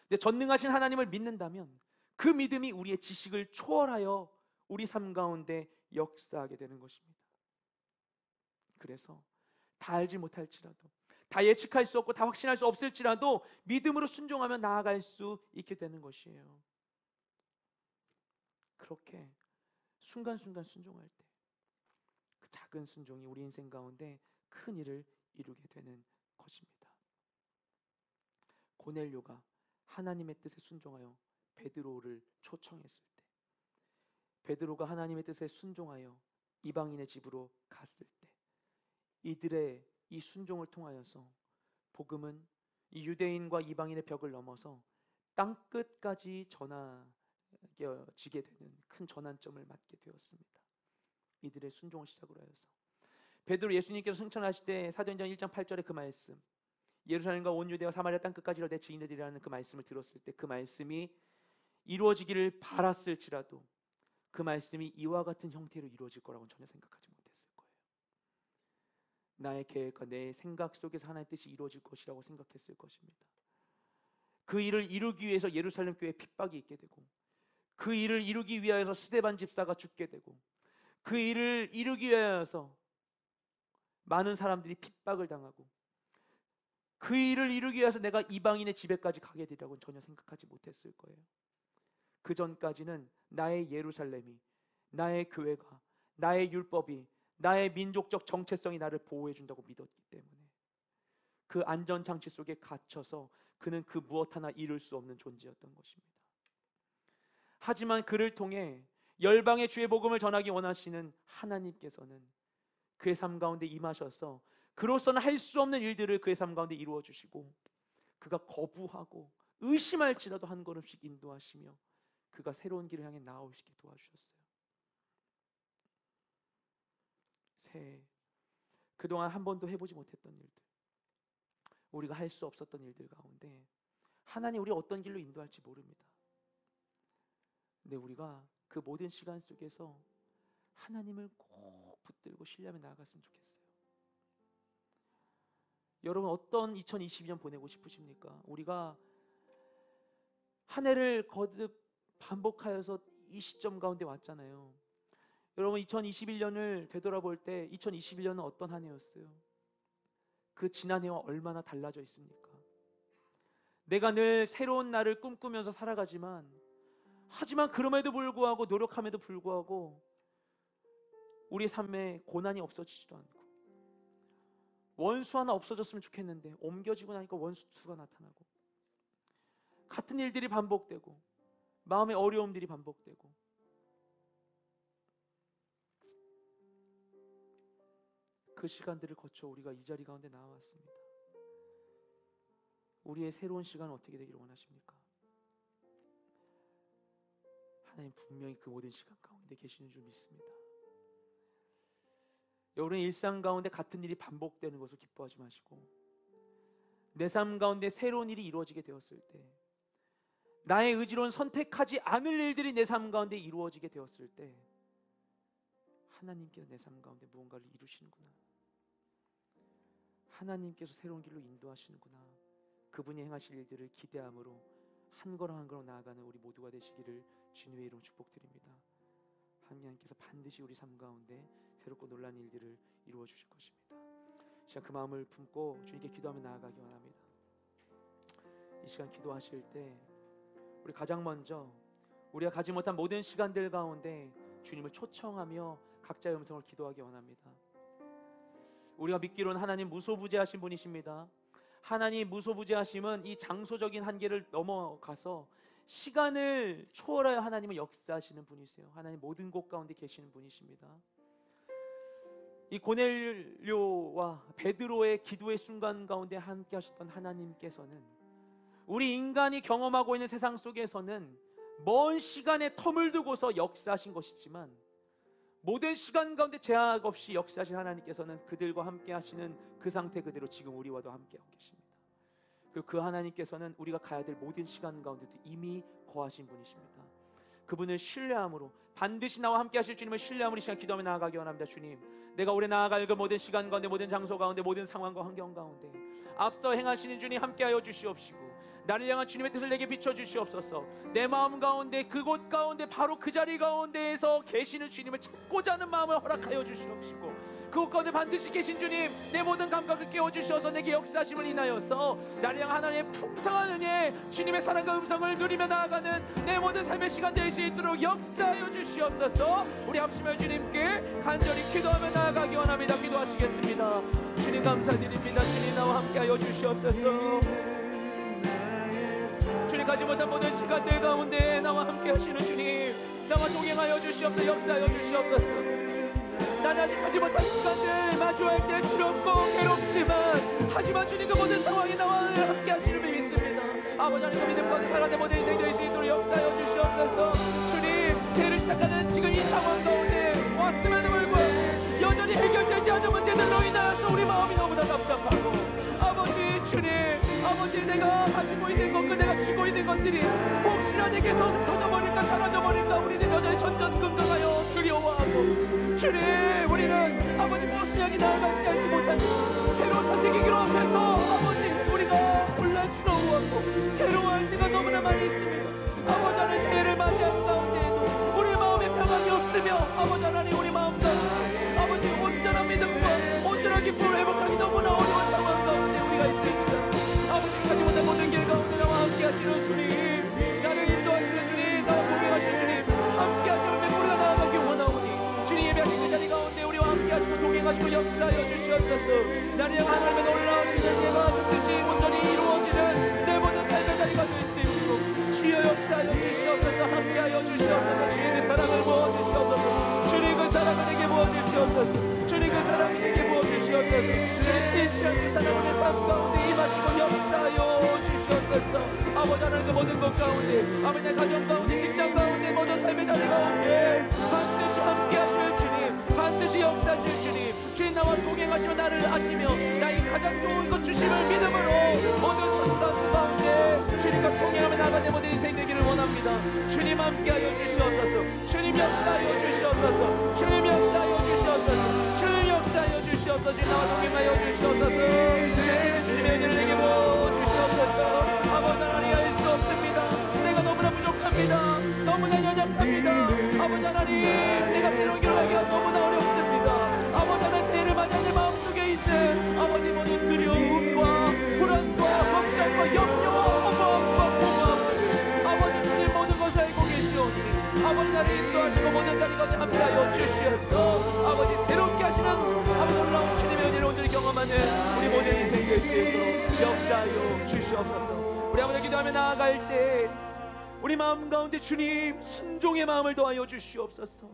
근데 전능하신 하나님을 믿는다면 그 믿음이 우리의 지식을 초월하여 우리 삶 가운데 역사하게 되는 것입니다. 그래서 다 알지 못할지라도, 다 예측할 수 없고 다 확신할 수 없을지라도 믿음으로 순종하며 나아갈 수 있게 되는 것이에요. 그렇게 순간순간 순종할 때 그 작은 순종이 우리 인생 가운데 큰 일을 이루게 되는 것입니다. 고넬료가 하나님의 뜻에 순종하여 베드로를 초청했을 때, 베드로가 하나님의 뜻에 순종하여 이방인의 집으로 갔을 때, 이들의 이 순종을 통하여서 복음은 이 유대인과 이방인의 벽을 넘어서 땅끝까지 전하지게 되는 큰 전환점을 맞게 되었습니다. 이들의 순종을 시작으로 하여서 베드로 예수님께서 승천하실 때 사도행전 1장 8절의 그 말씀, 예루살렘과 온 유대와 사마리아 땅끝까지로 내 증인들이라는 그 말씀을 들었을 때 그 말씀이 이루어지기를 바랐을지라도 그 말씀이 이와 같은 형태로 이루어질 거라고는 전혀 생각하지 못했을 거예요. 나의 계획과 내 생각 속에서 하나님의 뜻이 이루어질 것이라고 생각했을 것입니다. 그 일을 이루기 위해서 예루살렘 교회에 핍박이 있게 되고, 그 일을 이루기 위하여서 스데반 집사가 죽게 되고, 그 일을 이루기 위하여서 많은 사람들이 핍박을 당하고, 그 일을 이루기 위해서 내가 이방인의 집에까지 가게 되리라고는 전혀 생각하지 못했을 거예요. 그 전까지는 나의 예루살렘이, 나의 교회가, 나의 율법이, 나의 민족적 정체성이 나를 보호해 준다고 믿었기 때문에 그 안전장치 속에 갇혀서 그는 그 무엇 하나 이룰 수 없는 존재였던 것입니다. 하지만 그를 통해 열방의 주의 복음을 전하기 원하시는 하나님께서는 그의 삶 가운데 임하셔서 그로서는 할 수 없는 일들을 그의 삶 가운데 이루어 주시고, 그가 거부하고 의심할지라도 한 걸음씩 인도하시며 그가 새로운 길을 향해 나아오시게 도와주셨어요. 새해 그동안 한 번도 해보지 못했던 일들, 우리가 할 수 없었던 일들 가운데 하나님 우리 어떤 길로 인도할지 모릅니다. 근데 우리가 그 모든 시간 속에서 하나님을 꼭 붙들고 신뢰하며 나아갔으면 좋겠어요. 여러분, 어떤 2022년 보내고 싶으십니까? 우리가 한 해를 거듭 반복하여서 이 시점 가운데 왔잖아요. 여러분, 2021년을 되돌아볼 때 2021년은 어떤 한 해였어요? 그 지난 해와 얼마나 달라져 있습니까? 내가 늘 새로운 날을 꿈꾸면서 살아가지만, 하지만 그럼에도 불구하고, 노력함에도 불구하고 우리의 삶에 고난이 없어지지도 않고, 원수 하나 없어졌으면 좋겠는데 옮겨지고 나니까 원수 두가 나타나고, 같은 일들이 반복되고, 마음의 어려움들이 반복되고, 그 시간들을 거쳐 우리가 이 자리 가운데 나와왔습니다. 우리의 새로운 시간은 어떻게 되기를 원하십니까? 하나님 분명히 그 모든 시간 가운데 계시는 줄 믿습니다. 여러분의 일상 가운데 같은 일이 반복되는 것을 기뻐하지 마시고, 내 삶 가운데 새로운 일이 이루어지게 되었을 때, 나의 의지로는 선택하지 않을 일들이 내 삶 가운데 이루어지게 되었을 때, 하나님께서 내 삶 가운데 무언가를 이루시는구나, 하나님께서 새로운 길로 인도하시는구나, 그분이 행하실 일들을 기대함으로 한 걸음 한 걸음 나아가는 우리 모두가 되시기를 주님의 이름으로 축복드립니다. 하나님께서 반드시 우리 삶 가운데 새롭고 놀라운 일들을 이루어 주실 것입니다. 이 시간 그 마음을 품고 주님께 기도하며 나아가기 원합니다. 이 시간 기도하실 때 우리 가장 먼저 우리가 가지 못한 모든 시간들 가운데 주님을 초청하며 각자의 음성을 기도하기 원합니다. 우리가 믿기로는 하나님 무소부재하신 분이십니다. 하나님 무소부재하심은 이 장소적인 한계를 넘어가서 시간을 초월하여 하나님은 역사하시는 분이세요. 하나님 모든 곳 가운데 계시는 분이십니다. 이 고넬료와 베드로의 기도의 순간 가운데 함께 하셨던 하나님께서는 우리 인간이 경험하고 있는 세상 속에서는 먼 시간에 텀을 두고서 역사하신 것이지만, 모든 시간 가운데 제약 없이 역사하신 하나님께서는 그들과 함께 하시는 그 상태 그대로 지금 우리와도 함께하고 계십니다. 그리고 그 하나님께서는 우리가 가야 될 모든 시간 가운데도 이미 거하신 분이십니다. 그분을 신뢰함으로, 반드시 나와 함께 하실 주님을 신뢰함으로 이 시간 기도하며 나아가기 원합니다. 주님, 내가 올해 나아갈 그 모든 시간 가운데, 모든 장소 가운데, 모든 상황과 환경 가운데 앞서 행하시는 주님 함께하여 주시옵시고, 나를 향한 주님의 뜻을 내게 비춰주시옵소서. 내 마음 가운데, 그곳 가운데, 바로 그 자리 가운데에서 계시는 주님을 찾고자 하는 마음을 허락하여 주시옵시고, 그곳 가운데 반드시 계신 주님, 내 모든 감각을 깨워주셔서 내게 역사하심을 인하여서 나를 향한 하나님의 풍성한 은혜, 주님의 사랑과 음성을 누리며 나아가는 내 모든 삶의 시간 될 수 있도록 역사하여 주시옵소서. 우리 합심하여 주님께 간절히 기도하며 나아가기 원합니다. 기도하시겠습니다. 주님 감사드립니다. 주님 나와 함께하여 주시옵소서. 주님 가지 못한 모든 시간들 가운데 나와 함께 하시는 주님, 나와 동행하여 주시옵소서. 역사하여 주시옵소서. 나는 아직 가지 못한 시간들 마주할 때 두렵고 괴롭지만, 하지만 주님 그 모든 상황이 나와 함께 하시는 줄 믿습니다. 아버지 하나님, 믿음과 사랑의 모든 인생 될 수 있도록 역사하여 주시옵소서. 주님, 새해를 시작하는 지금 이 상황 가운데 왔음에도 불구하고 여전히 해결되지 않은 문제들로 인하여서 우리 마음이 너무나 답답하고, 아버지 주님, 아버지 내가 가지고 있는 것, 그 내가 쥐고 있는 것들이 혹시나 내게서 터져버릴까 사라져버릴까 우리는 여전히 전전긍긍하여 두려워하고, 주님 우리는 아버지 무슨 향이 나아가지 않지 못한 새로운 선택의 길 앞에서 아버지 우리가 혼란스러워하고 괴로워할 때가 너무나 많이 있습니다. 아버지 하나님, 새해를 맞이하는 가운데에도 우리 마음에 평안이 없으며, 아버지 하나님 우리 마음 가운데 아버지 온전한 믿음과 온전한 기쁨을 회복하기 너무나 어려운 상황 가운데 우리가 있을지라, 아버지 가지 못한 모든 길 가운데 나와 함께 하시는 주님, 나를 인도하시는 주님, 나와 동행하시는 주님, 함께 하시는 데 우리가 나아가기 원하오니, 주님 예배하신 그 자리 가운데 우리와 함께 하시고 동행하시고 역사하여 주시옵소서. 나를 향한 하나님의 놀라우신 은혜가 그 뜻이 온전히 이루어지는 내 모든 삶의 자리가 될 수 있도록 주여 역사하여 주시옵소서. 함께하여 주시옵소서. 아버지 하나님 그 모든 것 가운데 아버지 내 가정 가운데 직장 가운데 모든 삶의 자리 가운데 반드시 함께 하실 주님, 반드시 역사하실 주님, 주님 나와 동행하시며 나를 아시며 나의 가장 좋은 것 주심을 믿음으로 모든 순간 가운데 주님과 동행하며 나가는 모든 인생 되기를 원합니다. 주님 함께하여 주시옵소서. 주님 역사하여 주시옵소서. 주님 역사하여 주시옵소서. 주님 역사하여 주시옵소서. 주님 나와 동행하여 주시옵소서. 주님의 은혜를 내게 부어 주시옵소서. 아버지 하나님 알 수 없습니다. 내가 너무나 부족합니다. 너무나 연약합니다. 아버지 하나님 내가 때론 결하기가 너무나 어렵습니다. 아버지 하나님 새해를 맞아 내 마음속에 있는 아버지 모든 두려움과 불안과 걱정과 염려와 허무함과 공허함 아버지 주님 모든 것을 알고 계시오니 아버지 나를 인도하시고 모든 자리 가운데 함께하여 주시옵소서. 아버지 새롭게 하시는 아버지 놀라운 주님의 은혜를 온전히 경험하는 우리 모든 인생 될 수 있도록 역사하여 주시옵소서. 우리 아버지 기도하며 나아갈 때 우리 마음 가운데 주님 순종의 마음을 더하여 주시옵소서.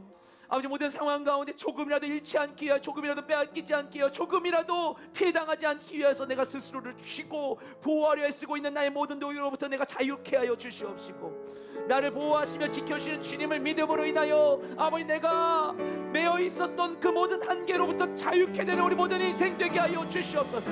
아버지 모든 상황 가운데 조금이라도 잃지 않기 위하여, 조금이라도 빼앗기지 않기 위하여, 조금이라도 피해당하지 않기 위해서 내가 스스로를 쥐고 보호하려 애쓰고 있는 나의 모든 노예로부터 내가 자유케 하여 주시옵시고 나를 보호하시며 지켜주시는 주님을 믿음으로 인하여 아버지 내가 매여 있었던 그 모든 한계로부터 자유케 되는 우리 모든 인생 되게 하여 주시옵소서.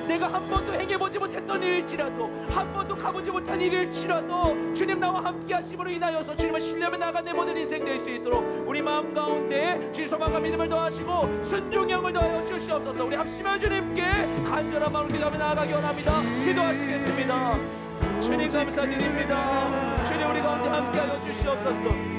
내가 한 번도 행해보지 못했던 일일지라도 한 번도 가보지 못한 일일지라도 주님 나와 함께 하심으로 인하여서 주님을 신뢰하며 나아간 내 모든 인생 될 수 있도록 우리 마음 가운데 주님 소망과 믿음을 더하시고 순종의 영을 더하여 주시옵소서. 우리 합심하여 주님께 간절한 마음으로 기도하며 나아가기 원합니다. 기도하시겠습니다. 주님 감사드립니다. 주님 우리 가운데 함께하여 주시옵소서.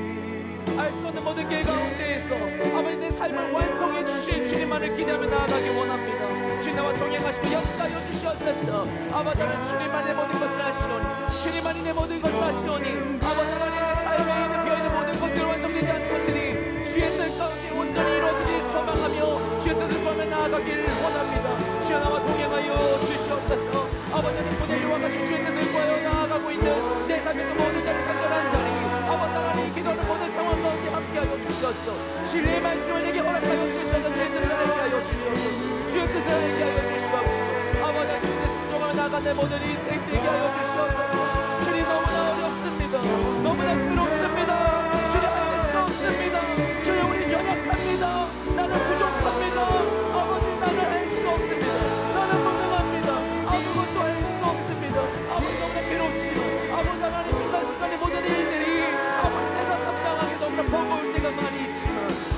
알 수 없는 모든 길 가운데에서 아버지 내 삶을 완성해 주신 주님만을 기대하며 나아가기 원합니다. 주님 나와 동행하시고 역사하여 주시옵소서. 아버지 하나님 주님만의 모든 것을 하시오니 주님만이 내 모든 것을 하시오니 아버지 하나님 내 삶에 있는 비어있는 모든 것들 완성되지 않은 것들이 주의 뜻 가운데 온전히 이루어지길 소망하며 주의 뜻을 구하며 나아가길 원합니다. 주여 나와 동행하여 주시옵소서. 아버지 하나님 보내주와 같이 주의 뜻을 구하여 나아가고 있는 내 삶의 그 모든 자리 간절한 자리 아버지 하나님 기도하는 모든 상황 가운데 함께하여 주시옵소서. 진리의 말씀을 내게 허락하여 주시옵소서. 주의 뜻을 알게 하여 주시옵소서. 주의 뜻을 알게 하여 주시옵소서. 아버지 하나님 주의 순종하며 나아간 내 모든 인생 되게 하여 주시옵소서. 주님 너무나 어렵습니다. 너무나 괴롭습니다. 주님 할 수 없습니다. 주님 우리 연약합니다. 나는 부족합니다. 아버지 나는 할 수 없습니다. 나는 무능합니다. 아무것도 할 수 없습니다. 아버지 너무나 괴롭지만 아버지 하나님 순간순간의 모든 일들이 아버지 내가 감당하기 너무나 버거울 때가 많이 있지만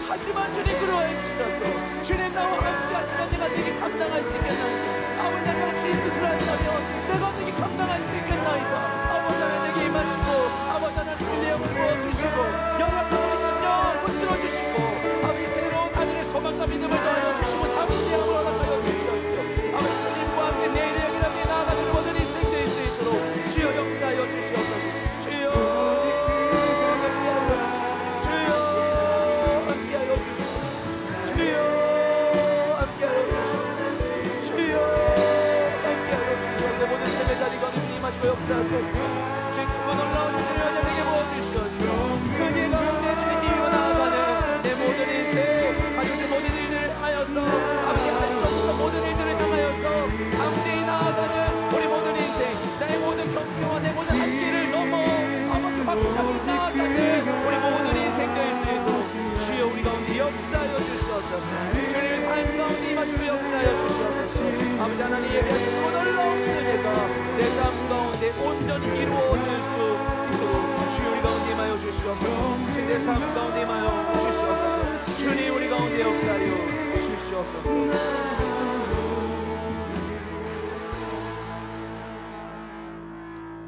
하지만 주님 그러할지라도 주님 나와 함께 하시면 내가 내게 감당할 수 있겠나이다. 아버지 내가 주의 뜻을 한다면 내가 내게 감당할 수 있겠나이다. 아버지 하나님 내게 임하시고 아버지 하나님 주의 영을 부어주시고 연약함을 심령 붙들어주시고 아버지 새로운 하늘의 소망과 믿음을 더하여 주시고 담은 영을 허락하여 주시옵소서. 아버지 주님과 함께 내일의 영이라며 나아가는 모든 인생 될 수 있도록 주여 역사하여 주시옵소서. 주여 함께하여 주시옵소서. 주여 함께하여 주시옵소서. 주여 함께하여 주시옵소서. 내 모든 삶의 자리가 임하시고 역사하소서. 주님 크고 놀라운 주님의 은혜를 부어주시옵소서. 그 길 가운데 주님 이루어 나아가는 내 모든 인생 가족의 모든 일들을 향하여서 아버지 할 수 없었던 모든 일들을 향하여서 가운데 나아가는 우리 모든 인생 나의 모든 경계와 내 모든 한계를 넘어 아버지 확장히 나아가는 우리 모든 인생 될 수 있도록 주여 우리 가운데 역사하여 주시옵소서. 주님의 삶 가운데 임하시고 역사하여 주시옵소서. 아버지 하나님 예배하시고 놀라우신 은혜가 내 삶 가운데 온전히 이루어질 수 있도록 주여 우리 가운데 임하여 주시옵소서. 주님 내 삶 가운데 임하여 주시옵소서. 주님 우리 가운데 역사하여 주시옵소서.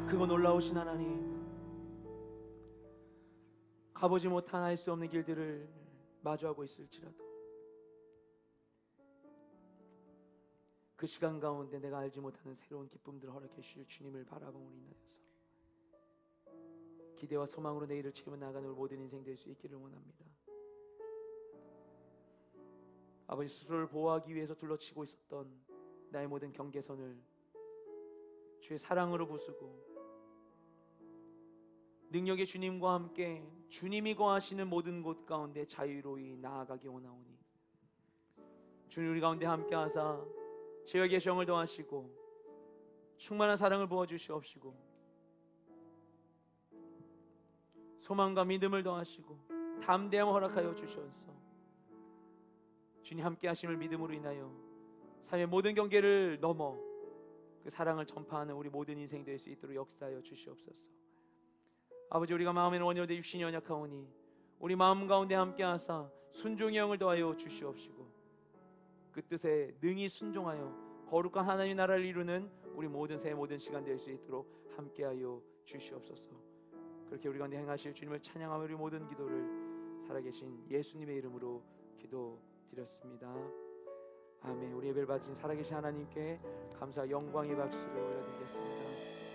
그거 놀라우신 하나님 가보지 못한 알 수 없는 길들을 마주하고 있을지라도 그 시간 가운데 내가 알지 못하는 새로운 기쁨들을 허락해 주실 주님을 바라봄으로 인하여서 기대와 소망으로 내일을 채우며 나아가는 우리 모든 인생 될 수 있기를 원합니다. 아버지 스스로를 보호하기 위해서 둘러치고 있었던 나의 모든 경계선을 주의 사랑으로 부수고 능력의 주님과 함께 주님이 거하시는 모든 곳 가운데 자유로이 나아가기 원하오니 주님 우리 가운데 함께 하사 지역의 정을 더하시고 충만한 사랑을 부어주시옵시고 소망과 믿음을 더하시고 담대함 허락하여 주시옵소서. 주님 함께 하심을 믿음으로 인하여 삶의 모든 경계를 넘어 그 사랑을 전파하는 우리 모든 인생이 될 수 있도록 역사하여 주시옵소서. 아버지, 우리가 마음에는 원효대 육신이 연약하오니 우리 마음 가운데 함께 하사 순종의 영을 더하여 주시옵시고 그 뜻에 능히 순종하여 거룩한 하나님의 나라를 이루는 우리 모든 새 모든 시간 될 수 있도록 함께하여 주시옵소서. 그렇게 우리 가운데 행하실 주님을 찬양하며 우리 모든 기도를 살아계신 예수님의 이름으로 기도드렸습니다. 아멘. 우리 예배를 받으신 살아계신 하나님께 감사 영광의 박수를 올려드리겠습니다.